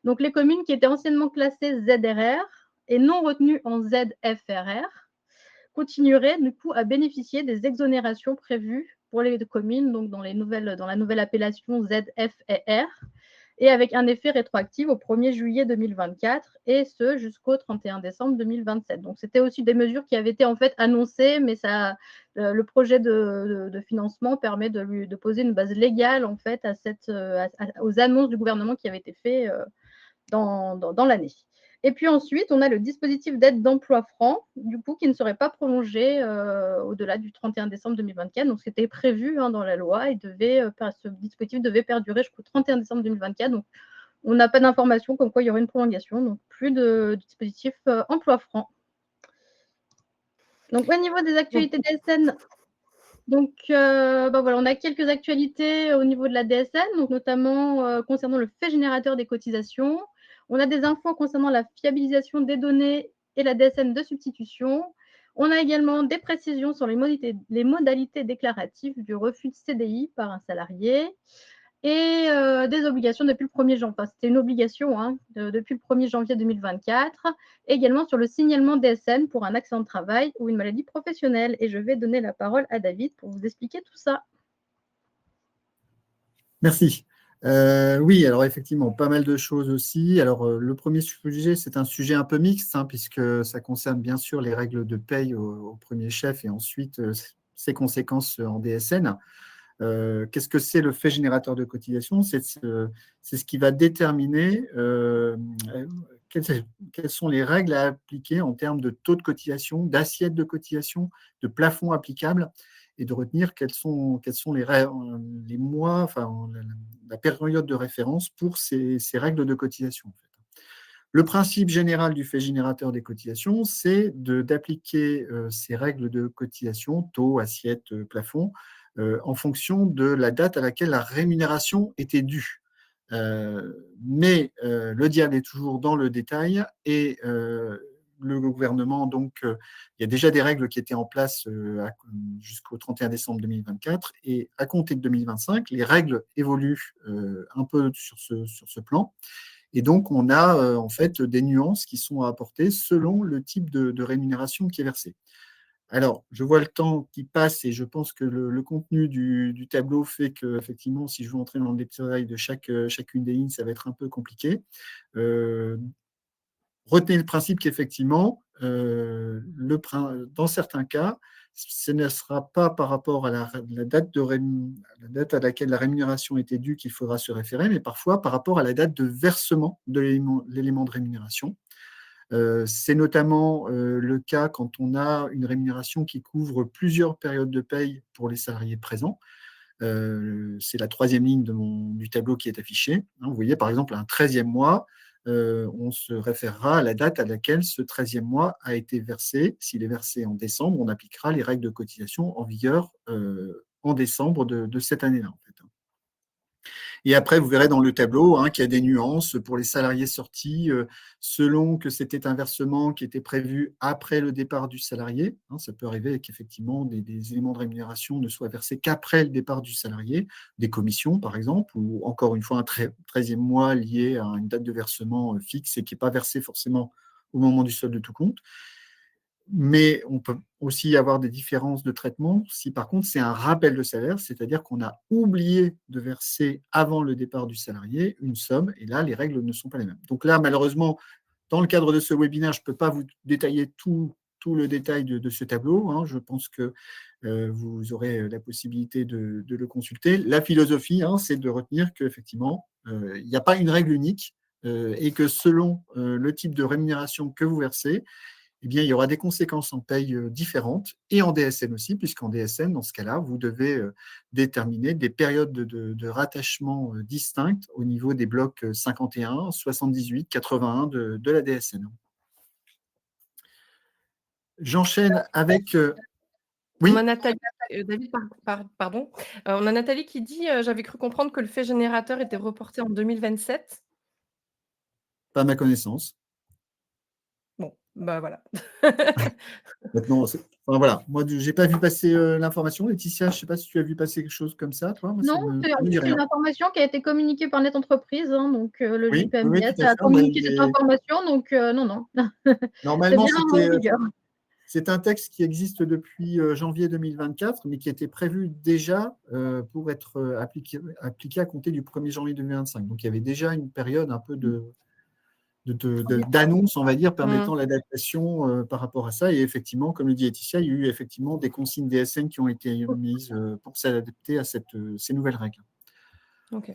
Donc les communes qui étaient anciennement classées ZRR et non retenues en ZFRR continueraient du coup à bénéficier des exonérations prévues pour les communes, donc dans la nouvelle appellation ZFER, et avec un effet rétroactif au 1er juillet 2024, et ce jusqu'au 31 décembre 2027. Donc c'était aussi des mesures qui avaient été en fait annoncées, mais le projet de financement permet de poser une base légale en fait aux annonces du gouvernement qui avaient été faites dans l'année. Et puis ensuite, on a le dispositif d'aide d'emploi franc, du coup, qui ne serait pas prolongé au-delà du 31 décembre 2024. Donc, c'était prévu dans la loi et ce dispositif devait perdurer jusqu'au 31 décembre 2024. Donc, on n'a pas d'information comme quoi il y aurait une prolongation. Donc, plus de dispositif emploi franc. Donc, au niveau des actualités DSN, donc, voilà, on a quelques actualités au niveau de la DSN, donc notamment concernant le fait générateur des cotisations. On a des infos concernant la fiabilisation des données et la DSN de substitution. On a également des précisions sur les modalités déclaratives du refus de CDI par un salarié et des obligations depuis le 1er janvier. Enfin, c'était une obligation depuis le 1er janvier 2024. Également sur le signalement DSN pour un accident de travail ou une maladie professionnelle. Et je vais donner la parole à David pour vous expliquer tout ça. Merci. Oui, alors effectivement, pas mal de choses aussi. Alors, le premier sujet, c'est un sujet un peu mixte, puisque ça concerne bien sûr les règles de paye au premier chef et ensuite ses conséquences en DSN. Qu'est-ce que c'est le fait générateur de cotisation? C'est ce qui va déterminer quelles sont les règles à appliquer en termes de taux de cotisation, d'assiette de cotisation, de plafond applicable, et de retenir quels sont les mois, enfin la période de référence pour ces règles de cotisation. En fait. Le principe général du fait générateur des cotisations, c'est d'appliquer ces règles de cotisation, taux, assiette, plafond, en fonction de la date à laquelle la rémunération était due. Mais le diable est toujours dans le détail et le gouvernement, donc, il y a déjà des règles qui étaient en place jusqu'au 31 décembre 2024 et à compter de 2025, les règles évoluent un peu sur ce plan. Et donc, on a en fait des nuances qui sont à apporter selon le type de rémunération qui est versée. Alors, je vois le temps qui passe et je pense que le contenu du tableau fait que, effectivement, si je veux entrer dans le détail de chacune des lignes, ça va être un peu compliqué. Retenez le principe qu'effectivement, dans certains cas, ce ne sera pas par rapport à la date à laquelle la rémunération était due qu'il faudra se référer, mais parfois par rapport à la date de versement de l'élément de rémunération. C'est notamment le cas quand on a une rémunération qui couvre plusieurs périodes de paye pour les salariés présents. C'est la troisième ligne du tableau qui est affichée. Vous voyez, par exemple, un 13e mois, on se référera à la date à laquelle ce 13e mois a été versé. S'il est versé en décembre, on appliquera les règles de cotisation en vigueur en décembre de cette année-là. En fait. Et après, vous verrez dans le tableau qu'il y a des nuances pour les salariés sortis, selon que c'était un versement qui était prévu après le départ du salarié. Ça peut arriver qu'effectivement des éléments de rémunération ne soient versés qu'après le départ du salarié, des commissions par exemple, ou encore une fois un 13e mois lié à une date de versement fixe et qui n'est pas versé forcément au moment du solde de tout compte. Mais on peut aussi avoir des différences de traitement si par contre c'est un rappel de salaire, c'est-à-dire qu'on a oublié de verser avant le départ du salarié une somme, et là les règles ne sont pas les mêmes. Donc là, malheureusement, dans le cadre de ce webinaire, je ne peux pas vous détailler tout le détail de ce tableau. Je pense que vous aurez la possibilité de le consulter. La philosophie, c'est de retenir qu'effectivement, il n'y a pas une règle unique et que selon le type de rémunération que vous versez, eh bien, il y aura des conséquences en paye différentes et en DSN aussi, puisqu'en DSN, dans ce cas-là, vous devez déterminer des périodes de rattachement distinctes au niveau des blocs 51, 78, 81 de la DSN. J'enchaîne avec… Oui. On a Nathalie, David, pardon. On a Nathalie qui dit j'avais cru comprendre que le fait générateur était reporté en 2027. Pas à ma connaissance. Bon, bah voilà. Maintenant, voilà. Moi, je n'ai pas vu passer l'information. Laetitia, je ne sais pas si tu as vu passer quelque chose comme ça, toi. Moi, non, c'est une information qui a été communiquée par Net Entreprise, donc le JPMBS a communiqué cette information, donc non. Normalement, c'est bien en vigueur. C'est un texte qui existe depuis janvier 2024, mais qui était prévu déjà pour être appliqué à compter du 1er janvier 2025. Donc, il y avait déjà une période un peu d'annonce, on va dire, permettant l'adaptation par rapport à ça. Et effectivement, comme le dit Laetitia, il y a eu effectivement des consignes DSN qui ont été mises pour s'adapter à ces nouvelles règles. Ok.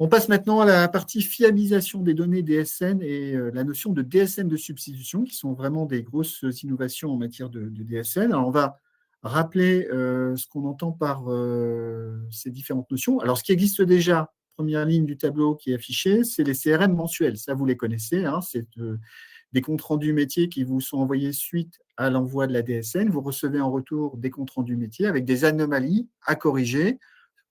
On passe maintenant à la partie fiabilisation des données DSN et la notion de DSN de substitution, qui sont vraiment des grosses innovations en matière de DSN. Alors, on va rappeler ce qu'on entend par ces différentes notions. Alors, ce qui existe déjà, première ligne du tableau qui est affichée, c'est les CRM mensuels. Ça, vous les connaissez. C'est des comptes rendus métiers qui vous sont envoyés suite à l'envoi de la DSN. Vous recevez en retour des comptes rendus métiers avec des anomalies à corriger,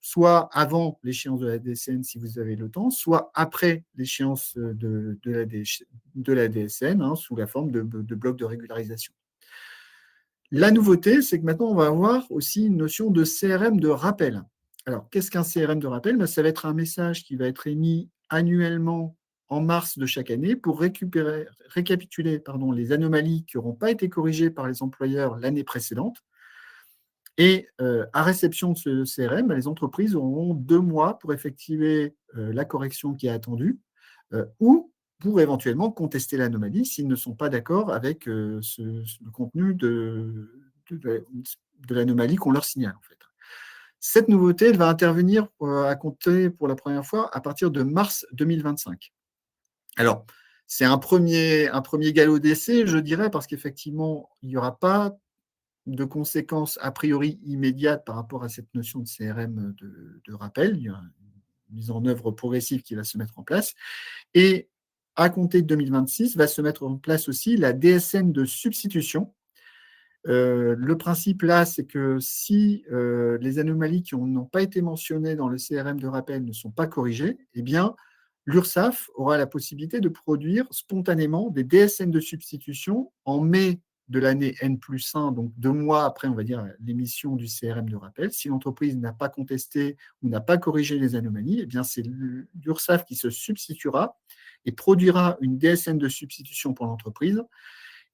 soit avant l'échéance de la DSN si vous avez le temps, soit après l'échéance de la DSN, sous la forme de blocs de régularisation. La nouveauté, c'est que maintenant, on va avoir aussi une notion de CRM de rappel. Alors, qu'est-ce qu'un CRM de rappel ? Ça va être un message qui va être émis annuellement en mars de chaque année pour récapituler les anomalies qui n'auront pas été corrigées par les employeurs l'année précédente. Et à réception de ce CRM, les entreprises auront 2 mois pour effectuer la correction qui est attendue ou pour éventuellement contester l'anomalie s'ils ne sont pas d'accord avec le contenu de l'anomalie qu'on leur signale. En fait. Cette nouveauté, elle va intervenir à compter pour la première fois à partir de mars 2025. Alors, c'est un premier galop d'essai, je dirais, parce qu'effectivement, il n'y aura pas de conséquences a priori immédiates par rapport à cette notion de CRM de rappel. Il y a une mise en œuvre progressive qui va se mettre en place. Et à compter de 2026, va se mettre en place aussi la DSN de substitution. Le principe là, c'est que si les anomalies qui n'ont pas été mentionnées dans le CRM de rappel ne sont pas corrigées, eh bien, l'URSSAF aura la possibilité de produire spontanément des DSN de substitution en mai de l'année N+1, donc 2 mois après, on va dire, l'émission du CRM de rappel. Si l'entreprise n'a pas contesté ou n'a pas corrigé les anomalies, eh bien, c'est l'URSSAF qui se substituera et produira une DSN de substitution pour l'entreprise.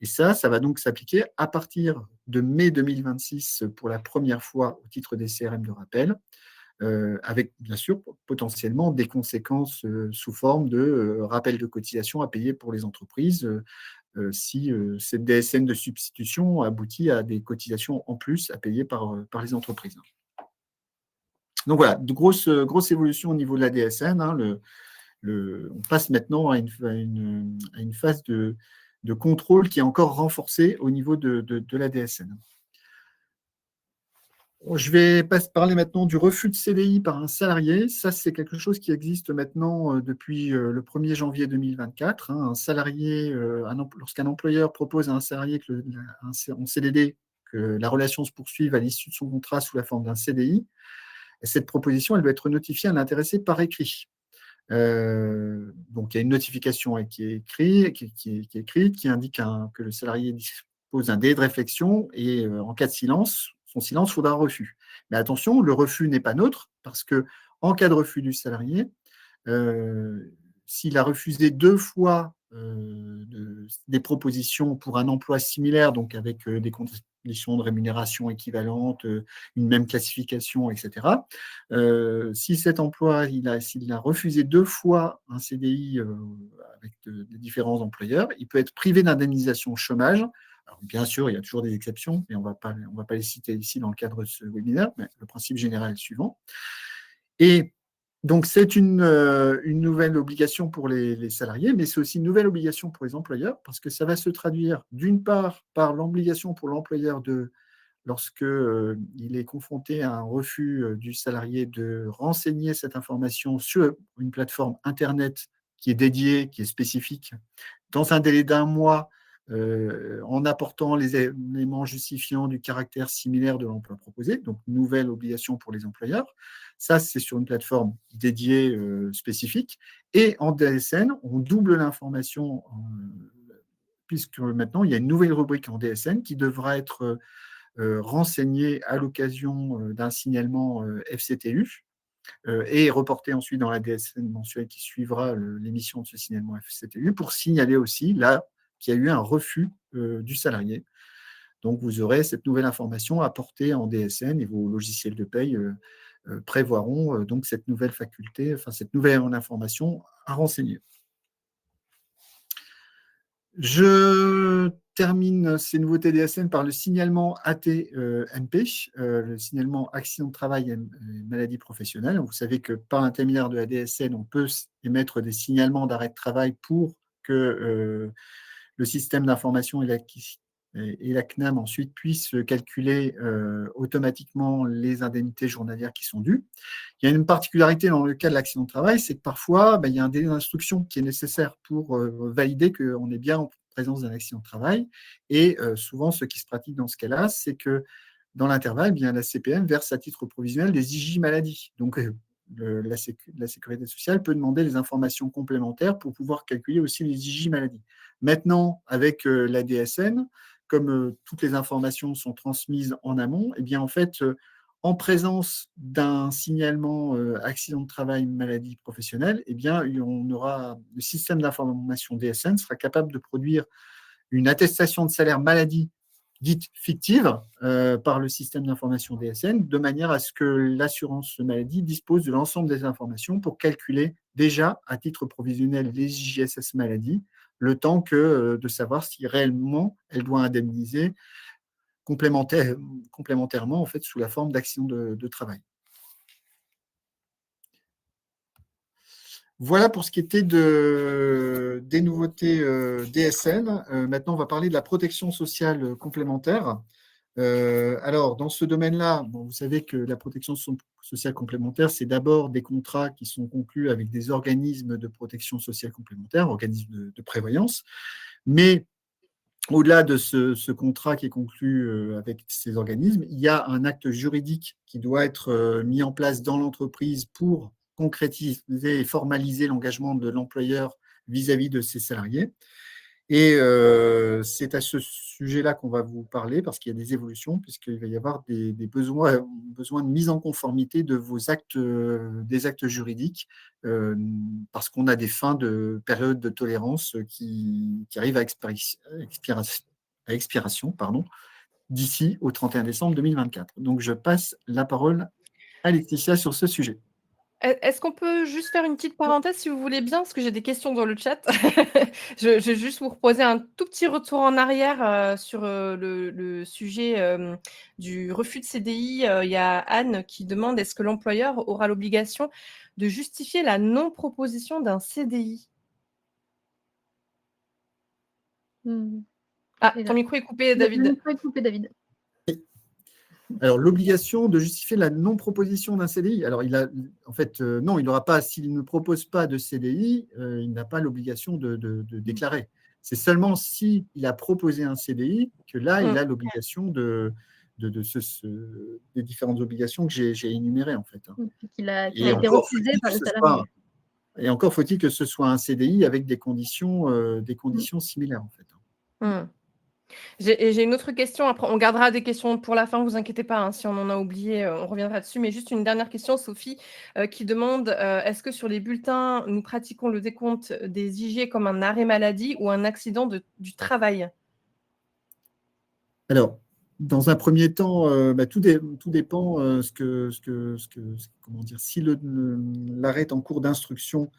Et ça va donc s'appliquer à partir de mai 2026 pour la première fois au titre des CRM de rappel, avec bien sûr potentiellement des conséquences sous forme de rappel de cotisation à payer pour les entreprises, si cette DSN de substitution aboutit à des cotisations en plus à payer par les entreprises. Donc voilà, de grosse évolution au niveau de la DSN. On passe maintenant à une phase de contrôle qui est encore renforcée au niveau de la DSN. Je vais parler maintenant du refus de CDI par un salarié. Ça, c'est quelque chose qui existe maintenant depuis le 1er janvier 2024. Un salarié, lorsqu'un employeur propose à un salarié en CDD que la relation se poursuive à l'issue de son contrat sous la forme d'un CDI, cette proposition, elle doit être notifiée à l'intéressé par écrit. Donc, il y a une notification qui est écrite, qui indique que le salarié dispose d'un délai de réflexion et en cas de silence, son silence faudra un refus. Mais attention, le refus n'est pas neutre parce que en cas de refus du salarié, s'il a refusé 2 fois des propositions pour un emploi similaire, donc avec des conditions de rémunération équivalentes, une même classification, etc. Si cet emploi, s'il a refusé 2 fois un CDI avec des différents employeurs, il peut être privé d'indemnisation chômage. Alors, bien sûr, il y a toujours des exceptions, mais on ne va pas les citer ici dans le cadre de ce webinaire, mais le principe général est le suivant. Et donc, c'est une nouvelle obligation pour les salariés, mais c'est aussi une nouvelle obligation pour les employeurs, parce que ça va se traduire, d'une part, par l'obligation pour l'employeur lorsqu'il est confronté à un refus du salarié de renseigner cette information sur une plateforme Internet qui est dédiée, qui est spécifique, dans un délai d'1 mois, en apportant les éléments justifiant du caractère similaire de l'emploi proposé, donc nouvelle obligation pour les employeurs. Ça, c'est sur une plateforme dédiée spécifique. Et en DSN, on double l'information, puisque maintenant, il y a une nouvelle rubrique en DSN qui devra être renseignée à l'occasion d'un signalement FCTU et reportée ensuite dans la DSN mensuelle qui suivra l'émission de ce signalement FCTU pour signaler aussi là qu'il y a eu un refus du salarié. Donc, vous aurez cette nouvelle information apportée en DSN et vos logiciels de paye prévoiront donc cette nouvelle faculté, enfin cette nouvelle information à renseigner. Je termine ces nouveautés DSN par le signalement AT-MP, le signalement accident de travail et maladie professionnelle. Vous savez que par l'intermédiaire de la DSN, on peut émettre des signalements d'arrêt de travail pour que le système d'information et la CNAM ensuite puissent calculer automatiquement les indemnités journalières qui sont dues. Il y a une particularité dans le cas de l'accident de travail, c'est que parfois, il y a un délai d'instruction qui est nécessaire pour valider qu'on est bien en présence d'un accident de travail. Et souvent, ce qui se pratique dans ce cas-là, c'est que dans l'intervalle, la CPM verse à titre provisionnel des IJ maladie. Donc, la sécurité sociale peut demander des informations complémentaires pour pouvoir calculer aussi les IJ maladie. Maintenant, avec la DSN, comme toutes les informations sont transmises en amont, en fait, en présence d'un signalement accident de travail, maladie professionnelle, le système d'information DSN sera capable de produire une attestation de salaire maladie dite fictive par le système d'information DSN, de manière à ce que l'assurance maladie dispose de l'ensemble des informations pour calculer déjà à titre provisionnel les IJSS maladie, le temps de savoir si réellement elle doit indemniser complémentairement en fait, sous la forme d'accident de travail. Voilà pour ce qui était des nouveautés DSN. Maintenant, on va parler de la protection sociale complémentaire. Alors, dans ce domaine-là, vous savez que la protection sociale complémentaire, c'est d'abord des contrats qui sont conclus avec des organismes de protection sociale complémentaire, organismes de prévoyance. Mais au-delà de ce contrat qui est conclu avec ces organismes, il y a un acte juridique qui doit être mis en place dans l'entreprise pour concrétiser et formaliser l'engagement de l'employeur vis-à-vis de ses salariés. Et c'est à ce sujet-là qu'on va vous parler parce qu'il y a des évolutions, puisqu'il va y avoir des besoins de mise en conformité de vos actes, des actes juridiques, parce qu'on a des fins de période de tolérance qui arrivent à expiration d'ici au 31 décembre 2024. Donc, je passe la parole à Laetitia sur ce sujet. Est-ce qu'on peut juste faire une petite parenthèse, si vous voulez bien, parce que j'ai des questions dans le chat. Je vais juste vous reposer un tout petit retour en arrière sur le sujet du refus de CDI. Il y a Anne qui demande, est-ce que l'employeur aura l'obligation de justifier la non-proposition d'un CDI? Ah, ton micro est coupé, David. Le micro est coupé, David. Alors, l'obligation de justifier la non-proposition d'un CDI. Alors, en fait, non, il n'aura pas, s'il ne propose pas de CDI, il n'a pas l'obligation de déclarer. C'est seulement s'il a proposé un CDI que là, il a l'obligation des différentes obligations que j'ai énumérées, en fait. Qu'il a été refusé par le salarié. Et encore faut-il que ce soit un CDI avec des conditions similaires, en fait. J'ai une autre question. Après, on gardera des questions pour la fin, vous inquiétez pas. Hein, si on en a oublié, on reviendra dessus. Mais juste une dernière question, Sophie, qui demande est-ce que sur les bulletins, nous pratiquons le décompte des IG comme un arrêt maladie ou un accident du travail? Alors, dans un premier temps, tout dépend comment dire. Si l'arrêt est en cours d'instruction,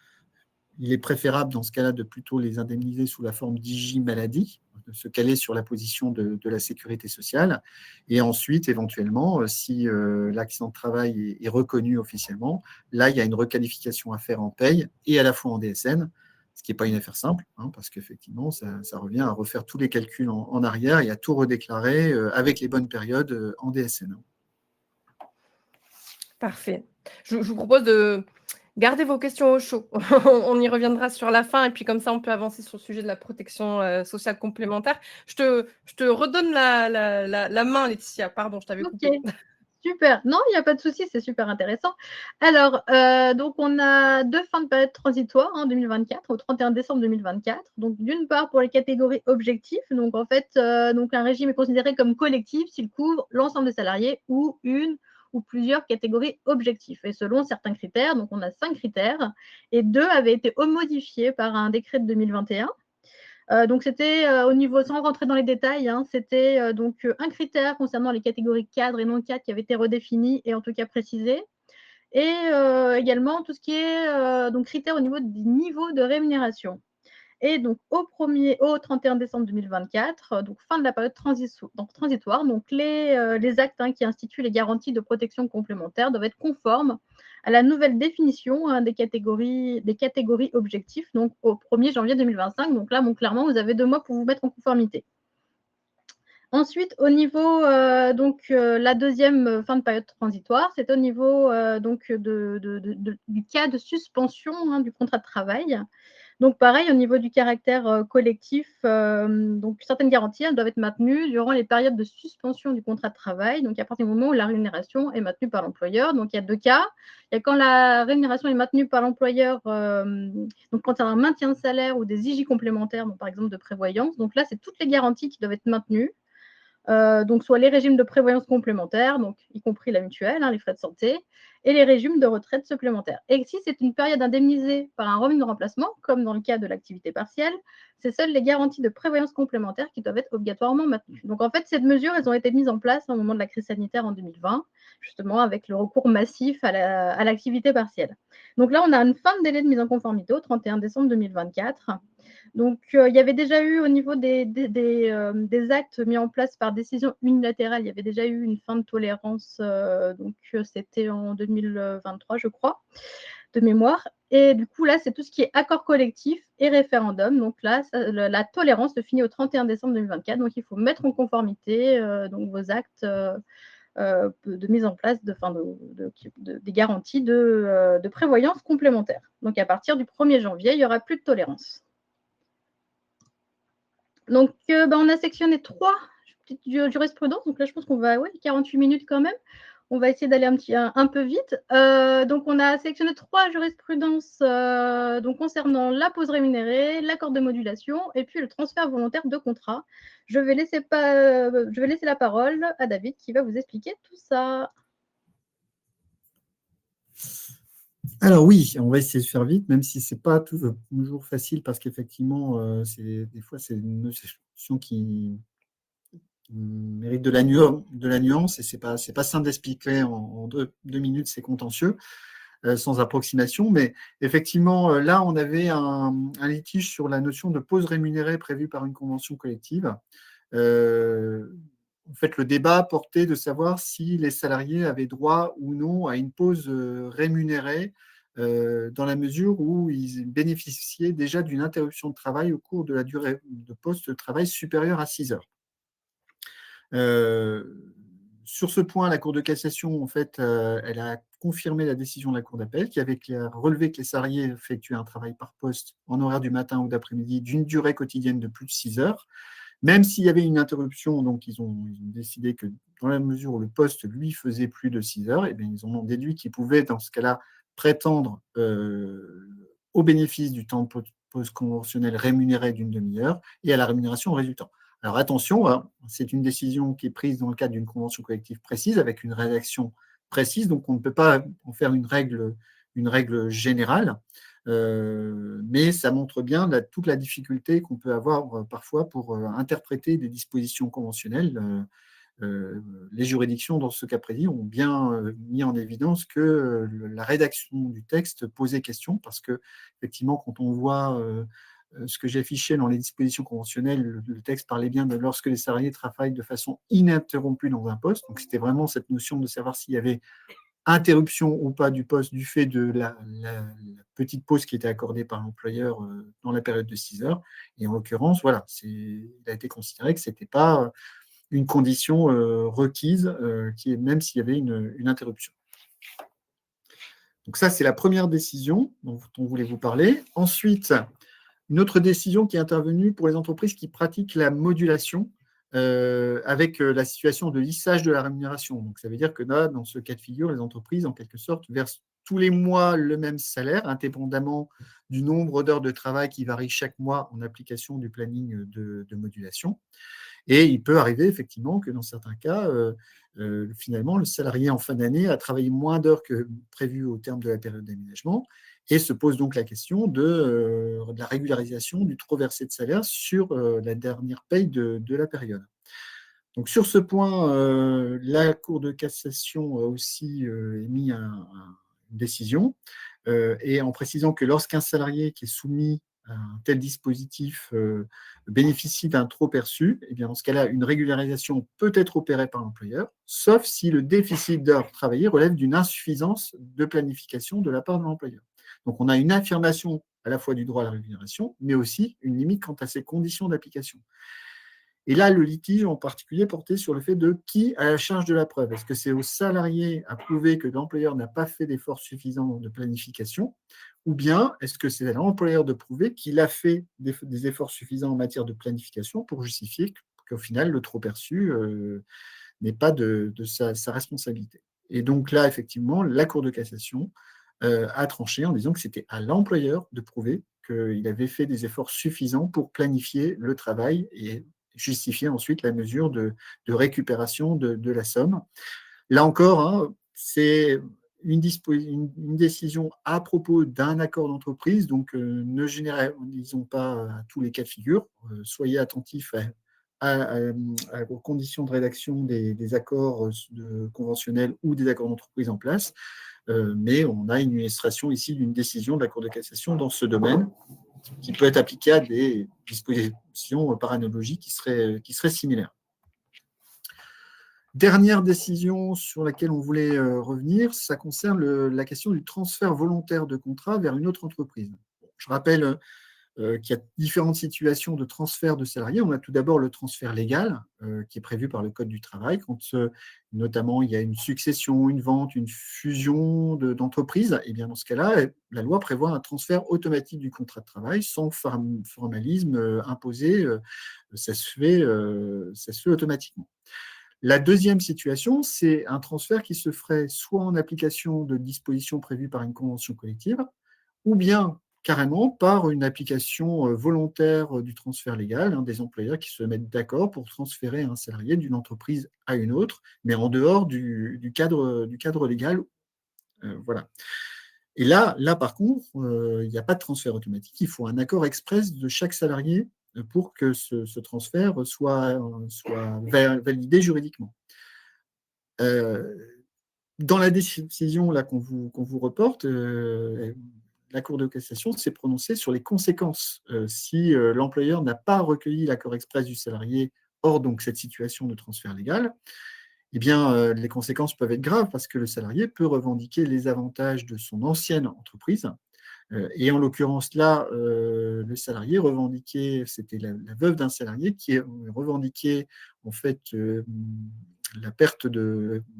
il est préférable dans ce cas-là de plutôt les indemniser sous la forme d'IJ maladie, de se caler sur la position de la sécurité sociale. Et ensuite, éventuellement, si l'accident de travail est reconnu officiellement, là, il y a une requalification à faire en paye et à la fois en DSN, ce qui n'est pas une affaire simple, parce qu'effectivement, ça revient à refaire tous les calculs en arrière et à tout redéclarer avec les bonnes périodes en DSN. Parfait. Je vous propose de garder vos questions au chaud. On y reviendra sur la fin et puis comme ça, on peut avancer sur le sujet de la protection sociale complémentaire. Je te redonne la main, Laetitia. Pardon, je t'avais coupé. Super. Non, il n'y a pas de souci, c'est super intéressant. Alors, donc, on a 2 fins de période transitoire en 2024, au 31 décembre 2024. Donc, d'une part, pour les catégories objectifs, donc en fait, donc un régime est considéré comme collectif s'il couvre l'ensemble des salariés ou une ou plusieurs catégories objectifs. Et selon certains critères, donc on a 5 critères, et 2 avaient été modifiés par un décret de 2021. Donc, c'était au niveau, sans rentrer dans les détails, c'était donc un critère concernant les catégories cadres et non cadres qui avait été redéfini et en tout cas précisé. Et également tout ce qui est donc critères au niveau du niveau de rémunération. Et donc, au 31 décembre 2024, donc fin de la période transitoire, donc les actes qui instituent les garanties de protection complémentaire doivent être conformes à la nouvelle définition des catégories objectifs, donc au 1er janvier 2025. Donc là, clairement, vous avez 2 mois pour vous mettre en conformité. Ensuite, au niveau la deuxième fin de période transitoire, c'est au niveau donc du cas de suspension du contrat de travail. Donc pareil, au niveau du caractère collectif, donc certaines garanties, elles doivent être maintenues durant les périodes de suspension du contrat de travail, donc à partir du moment où la rémunération est maintenue par l'employeur. Donc il y a 2 cas. Il y a quand la rémunération est maintenue par l'employeur, donc quand il y a un maintien de salaire ou des IJ complémentaires, donc par exemple de prévoyance. Donc là, c'est toutes les garanties qui doivent être maintenues. Donc soit les régimes de prévoyance complémentaire, donc y compris la mutuelle, les frais de santé, et les régimes de retraite supplémentaires. Et si c'est une période indemnisée par un revenu de remplacement, comme dans le cas de l'activité partielle, c'est seules les garanties de prévoyance complémentaire qui doivent être obligatoirement maintenues. Donc en fait, ces mesures, elles ont été mises en place au moment de la crise sanitaire en 2020, justement avec le recours massif à l'activité partielle. Donc là, on a une fin de délai de mise en conformité au 31 décembre 2024. Donc, il y avait déjà eu au niveau des actes mis en place par décision unilatérale, il y avait déjà eu une fin de tolérance, donc c'était en 2023, je crois, de mémoire. Et du coup, là, c'est tout ce qui est accord collectif et référendum. Donc là, la tolérance se finit au 31 décembre 2024. Donc, il faut mettre en conformité donc vos actes de mise en place des garanties de prévoyance complémentaire. Donc, à partir du 1er janvier, il n'y aura plus de tolérance. Donc, on a sectionné 3 petites jurisprudences. Donc là, je pense qu'on va, 48 minutes quand même. On va essayer d'aller un peu vite. Donc, on a sélectionné 3 jurisprudences donc concernant la pause rémunérée, l'accord de modulation et puis le transfert volontaire de contrat. Je vais laisser la parole à David qui va vous expliquer tout ça. Alors oui, on va essayer de faire vite, même si ce n'est pas toujours facile, parce qu'effectivement, des fois, c'est une notion qui mérite de la nuance, et ce n'est pas simple d'expliquer en 2 minutes, c'est contentieux. sans approximation. Mais effectivement, là, on avait un litige sur la notion de pause rémunérée prévue par une convention collective. En fait, le débat portait de savoir si les salariés avaient droit ou non à une pause rémunérée dans la mesure où ils bénéficiaient déjà d'une interruption de travail au cours de la durée de poste de travail supérieure à 6 heures. Sur ce point, la Cour de cassation, en fait, elle a confirmé la décision de la Cour d'appel qui avait relevé que les salariés effectuaient un travail par poste en horaire du matin ou d'après-midi d'une durée quotidienne de plus de 6 heures. Même s'il y avait une interruption, donc ils ont décidé que dans la mesure où le poste, lui, faisait plus de 6 heures, eh bien, ils ont déduit qu'ils pouvaient, dans ce cas-là, prétendre au bénéfice du temps de pause conventionnel rémunéré d'une demi-heure et à la rémunération résultant. Alors attention, hein, c'est une décision qui est prise dans le cadre d'une convention collective précise, avec une rédaction précise, donc on ne peut pas en faire une règle générale. Mais ça montre bien toute la difficulté qu'on peut avoir parfois pour interpréter des dispositions conventionnelles. Les juridictions, dans ce cas précis, ont bien mis en évidence que la rédaction du texte posait question, parce que, effectivement, quand on voit ce que j'ai affiché dans les dispositions conventionnelles, le texte parlait bien de lorsque les salariés travaillent de façon ininterrompue dans un poste. Donc, c'était vraiment cette notion de savoir s'il y avait interruption ou pas du poste du fait de la petite pause qui était accordée par l'employeur dans la période de 6 heures. Et en l'occurrence, voilà, il a été considéré que ce n'était pas une condition requise, même s'il y avait une interruption. Donc ça, c'est la première décision dont on voulait vous parler. Ensuite, une autre décision qui est intervenue pour les entreprises qui pratiquent la modulation avec la situation de lissage de la rémunération. Donc, ça veut dire que là, dans ce cas de figure, les entreprises, en quelque sorte, versent tous les mois le même salaire, indépendamment du nombre d'heures de travail qui varie chaque mois en application du planning de modulation. Et il peut arriver effectivement que dans certains cas, finalement, le salarié en fin d'année a travaillé moins d'heures que prévu au terme de la période d'aménagement, et se pose donc la question de la régularisation du trop versé de salaire sur la dernière paye de la période. Donc sur ce point, la Cour de cassation a aussi émis une décision, et en précisant que lorsqu'un salarié qui est soumis à un tel dispositif bénéficie d'un trop perçu, eh bien dans ce cas-là, une régularisation peut être opérée par l'employeur, sauf si le déficit d'heures travaillées relève d'une insuffisance de planification de la part de l'employeur. Donc on a une affirmation à la fois du droit à la rémunération, mais aussi une limite quant à ses conditions d'application. Et là, le litige en particulier portait sur le fait de qui a la charge de la preuve. Est-ce que c'est au salarié à prouver que l'employeur n'a pas fait d'efforts suffisants de planification, ou bien est-ce que c'est à l'employeur de prouver qu'il a fait des efforts suffisants en matière de planification pour justifier qu'au final, le trop perçu n'est pas de sa responsabilité. Et donc là, effectivement, la Cour de cassation a tranché en disant que c'était à l'employeur de prouver qu'il avait fait des efforts suffisants pour planifier le travail et justifier ensuite la mesure de récupération de la somme. Là encore, hein, c'est une décision à propos d'un accord d'entreprise, donc ne généralisons pas à tous les cas de figure. Soyez attentifs aux conditions de rédaction des accords conventionnels ou des accords d'entreprise en place. Mais on a une illustration ici d'une décision de la Cour de cassation dans ce domaine, qui peut être appliqué à des dispositions par analogie qui seraient similaires. Dernière décision sur laquelle on voulait revenir, ça concerne la question du transfert volontaire de contrat vers une autre entreprise. Je rappelle qu'il y a différentes situations de transfert de salariés. On a tout d'abord le transfert légal qui est prévu par le Code du travail, quand notamment il y a une succession, une vente, une fusion d'entreprises. Et bien dans ce cas-là, la loi prévoit un transfert automatique du contrat de travail sans formalisme imposé. Ça se fait automatiquement. La deuxième situation, c'est un transfert qui se ferait soit en application de dispositions prévues par une convention collective, ou bien carrément par une application volontaire du transfert légal, hein, des employeurs qui se mettent d'accord pour transférer un salarié d'une entreprise à une autre, mais en dehors du cadre légal. Voilà. Et là par contre, il n'y a pas de transfert automatique, il faut un accord express de chaque salarié pour que ce transfert soit validé juridiquement. Dans la décision là, qu'on vous reporte, la Cour de cassation s'est prononcée sur les conséquences. Si l'employeur n'a pas recueilli l'accord express du salarié hors donc cette situation de transfert légal, eh bien, les conséquences peuvent être graves parce que le salarié peut revendiquer les avantages de son ancienne entreprise. Et en l'occurrence là, le salarié revendiquait, c'était la veuve d'un salarié qui revendiquait en fait la perte d'un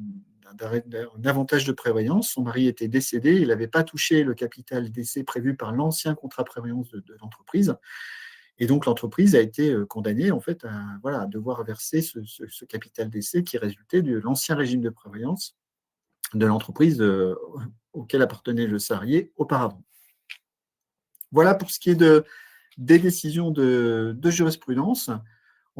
avantage de prévoyance. Son mari était décédé, il n'avait pas touché le capital décès prévu par l'ancien contrat de prévoyance de l'entreprise. Et donc l'entreprise a été condamnée en fait à devoir verser ce capital décès qui résultait de l'ancien régime de prévoyance de l'entreprise auquel appartenait le salarié auparavant. Voilà pour ce qui est des décisions de jurisprudence.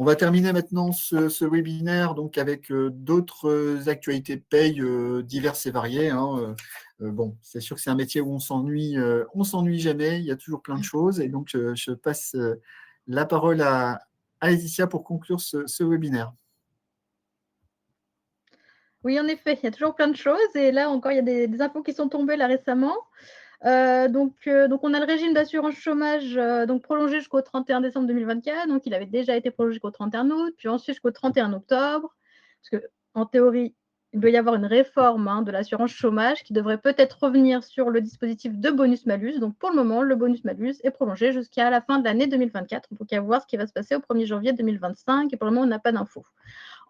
On va terminer maintenant ce webinaire donc, avec d'autres actualités de paye diverses et variées. Hein. Bon, c'est sûr que c'est un métier où on s'ennuie jamais, il y a toujours plein de choses. Et donc, je passe la parole à Laetitia pour conclure ce webinaire. Oui, en effet, il y a toujours plein de choses. Et là encore, il y a des infos qui sont tombées là récemment. Donc, on a le régime d'assurance chômage donc prolongé jusqu'au 31 décembre 2024. Donc, il avait déjà été prolongé jusqu'au 31 août, puis ensuite jusqu'au 31 octobre. Parce qu'en théorie, il doit y avoir une réforme de l'assurance chômage qui devrait peut-être revenir sur le dispositif de bonus-malus. Donc, pour le moment, le bonus-malus est prolongé jusqu'à la fin de l'année 2024. Donc, il va voir ce qui va se passer au 1er janvier 2025. Et pour le moment, on n'a pas d'infos.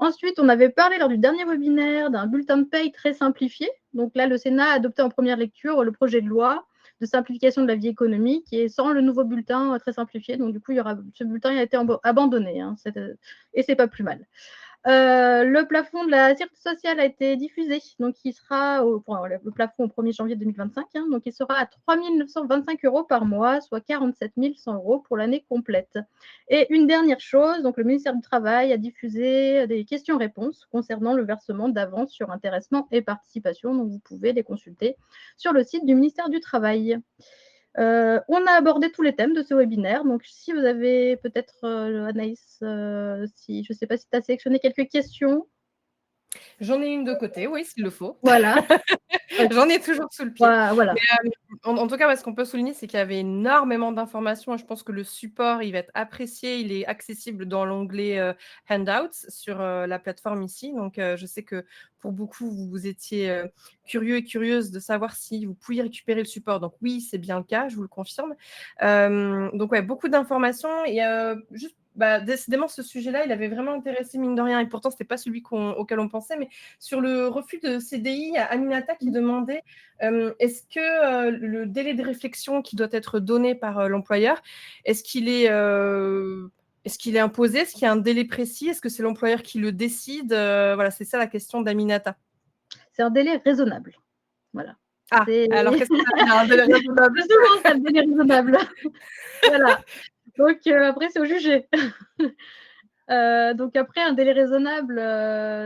Ensuite, on avait parlé lors du dernier webinaire d'un bulletin de paye très simplifié. Donc là, le Sénat a adopté en première lecture le projet de loi de simplification de la vie économique et sans le nouveau bulletin très simplifié. Donc du coup, ce bulletin a été abandonné et c'est pas plus mal. Le plafond de la sécurité sociale a été diffusé, donc il sera le plafond au 1er janvier 2025, donc il sera à 3 925 € par mois, soit 47 100 € pour l'année complète. Et une dernière chose, donc le ministère du Travail a diffusé des questions-réponses concernant le versement d'avances sur intéressement et participation, donc vous pouvez les consulter sur le site du ministère du Travail. On a abordé tous les thèmes de ce webinaire. Donc, si vous avez peut-être, Anaïs, je ne sais pas si tu as sélectionné quelques questions. J'en ai une de côté, oui, s'il le faut. Voilà. J'en ai toujours sous le pied. Voilà. Mais, en tout cas, ce qu'on peut souligner, c'est qu'il y avait énormément d'informations. Je pense que le support, il va être apprécié. Il est accessible dans l'onglet Handouts sur la plateforme ici. Donc, je sais que pour beaucoup, vous étiez curieux et curieuse de savoir si vous pouviez récupérer le support. Donc, oui, c'est bien le cas, je vous le confirme. Donc, ouais, beaucoup d'informations. Et juste, décidément, ce sujet-là, il avait vraiment intéressé, mine de rien. Et pourtant, ce n'était pas celui auquel on pensait. Mais sur le refus de CDI, il y a Aminata qui demandait est-ce que le délai de réflexion qui doit être donné par l'employeur, est-ce qu'il est imposé? Est-ce qu'il y a un délai précis? Est-ce que c'est l'employeur qui le décide? Voilà, c'est ça la question d'Aminata. C'est un délai raisonnable. Voilà. Ah, alors qu'est-ce que ça veut dire un délai raisonnable? Souvent, c'est un délai raisonnable. Voilà. Donc, après, c'est au jugé. Donc après, un délai raisonnable,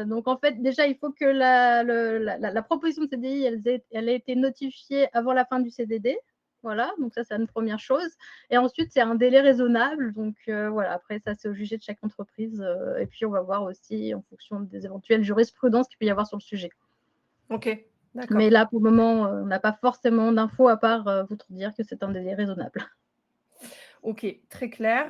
donc en fait, déjà, il faut que la proposition de CDI, elle ait été notifiée avant la fin du CDD. Voilà, donc ça, c'est une première chose. Et ensuite, c'est un délai raisonnable. Donc voilà, après, ça, c'est au jugé de chaque entreprise. Et puis, on va voir aussi en fonction des éventuelles jurisprudences qu'il peut y avoir sur le sujet. Ok, d'accord. Mais là, pour le moment, on n'a pas forcément d'infos à part vous dire que c'est un délai raisonnable. Ok, très clair.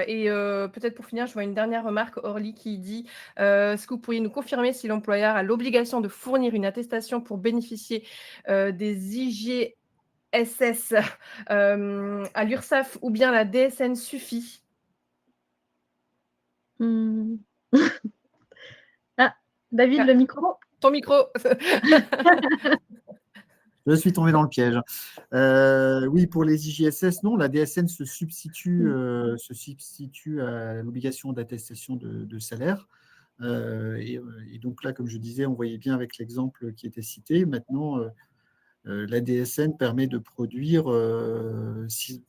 Et peut-être pour finir, je vois une dernière remarque, Orly, qui dit est-ce que vous pourriez nous confirmer si l'employeur a l'obligation de fournir une attestation pour bénéficier des IGSS à l'URSSAF ou bien la DSN suffit? Ah, David, le micro. Ton micro. Je suis tombé dans le piège. Oui, pour les IGSS, non, la DSN se substitue à l'obligation d'attestation de salaire. Et donc là, comme je disais, on voyait bien avec l'exemple qui était cité. Maintenant, la DSN permet de produire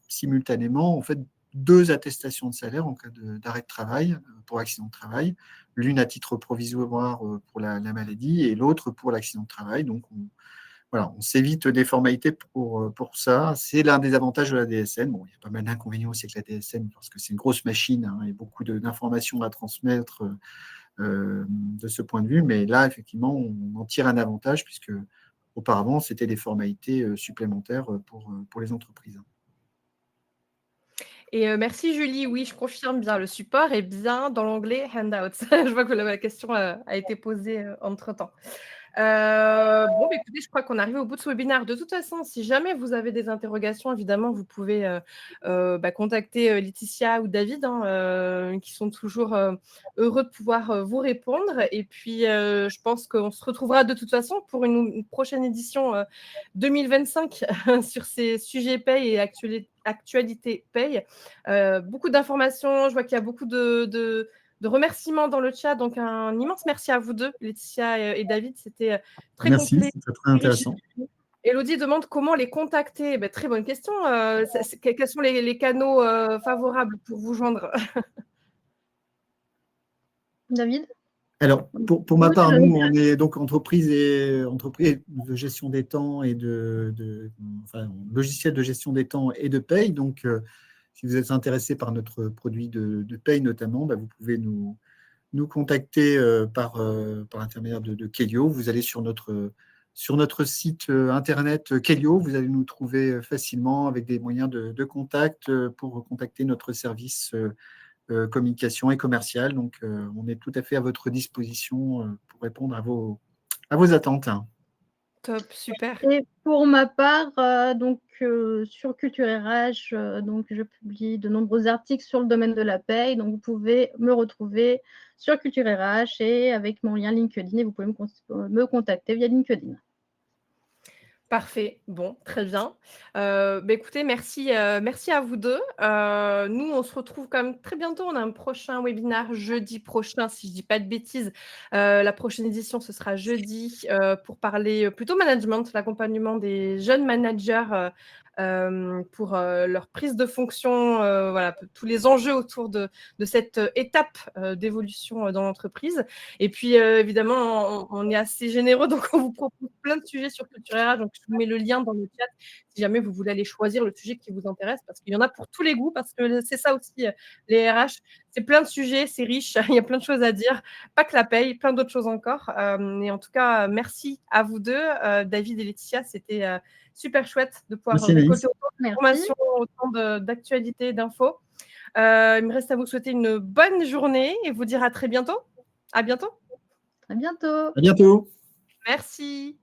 simultanément en fait, 2 attestations de salaire en cas d'arrêt de travail pour accident de travail, l'une à titre provisoire pour la maladie et l'autre pour l'accident de travail. Donc, on s'évite des formalités pour ça. C'est l'un des avantages de la DSN. Bon, il y a pas mal d'inconvénients aussi avec la DSN parce que c'est une grosse machine et beaucoup d'informations à transmettre de ce point de vue. Mais là, effectivement, on en tire un avantage puisque auparavant, c'était des formalités supplémentaires pour les entreprises. Et merci Julie, oui, je confirme bien, le support est bien dans l'onglet Handouts. Je vois que la question a été posée entre-temps. Bon, écoutez, je crois qu'on arrive au bout de ce webinaire. De toute façon, si jamais vous avez des interrogations, évidemment, vous pouvez contacter Laetitia ou David, qui sont toujours heureux de pouvoir vous répondre. Et puis, je pense qu'on se retrouvera de toute façon pour une prochaine édition 2025 sur ces sujets paye et actualité paye. Beaucoup d'informations, je vois qu'il y a beaucoup de remerciements dans le chat. Donc, un immense merci à vous deux, Laetitia et David. C'était très Merci, complet. c'était très intéressant. Élodie demande comment les contacter. Très bonne question. Quels sont les canaux favorables pour vous joindre? David? Alors, pour ma part, nous, on est donc entreprise de gestion des temps et logiciel de gestion des temps et de paye. Donc, si vous êtes intéressé par notre produit de paye notamment, vous pouvez nous contacter par l'intermédiaire de Kelio. Vous allez sur notre site internet Kelio, vous allez nous trouver facilement avec des moyens de contact pour contacter notre service communication et commercial. Donc, on est tout à fait à votre disposition pour répondre à vos attentes. Top, super. Et pour ma part, sur Culture RH, je publie de nombreux articles sur le domaine de la paye. Donc, vous pouvez me retrouver sur Culture RH et avec mon lien LinkedIn, et vous pouvez me contacter via LinkedIn. Parfait. Bon, très bien. Écoutez, merci à vous deux. Nous, on se retrouve quand même très bientôt. On a un prochain webinaire jeudi prochain, si je ne dis pas de bêtises. La prochaine édition, ce sera jeudi pour parler plutôt management, l'accompagnement des jeunes managers pour leur prise de fonction, tous les enjeux autour de cette étape d'évolution dans l'entreprise. Et puis, évidemment, on est assez généreux, donc on vous propose plein de sujets sur Culture RH. Donc, je vous mets le lien dans le chat si jamais vous voulez aller choisir le sujet qui vous intéresse, parce qu'il y en a pour tous les goûts, parce que c'est ça aussi, les RH. C'est plein de sujets, c'est riche, il y a plein de choses à dire, pas que la paye, plein d'autres choses encore. Et en tout cas, merci à vous deux, David et Laetitia. C'était super chouette de pouvoir récolter autant d'informations, autant d'actualités, d'infos. Il me reste à vous souhaiter une bonne journée et vous dire à très bientôt. À bientôt. À bientôt. À bientôt. Merci.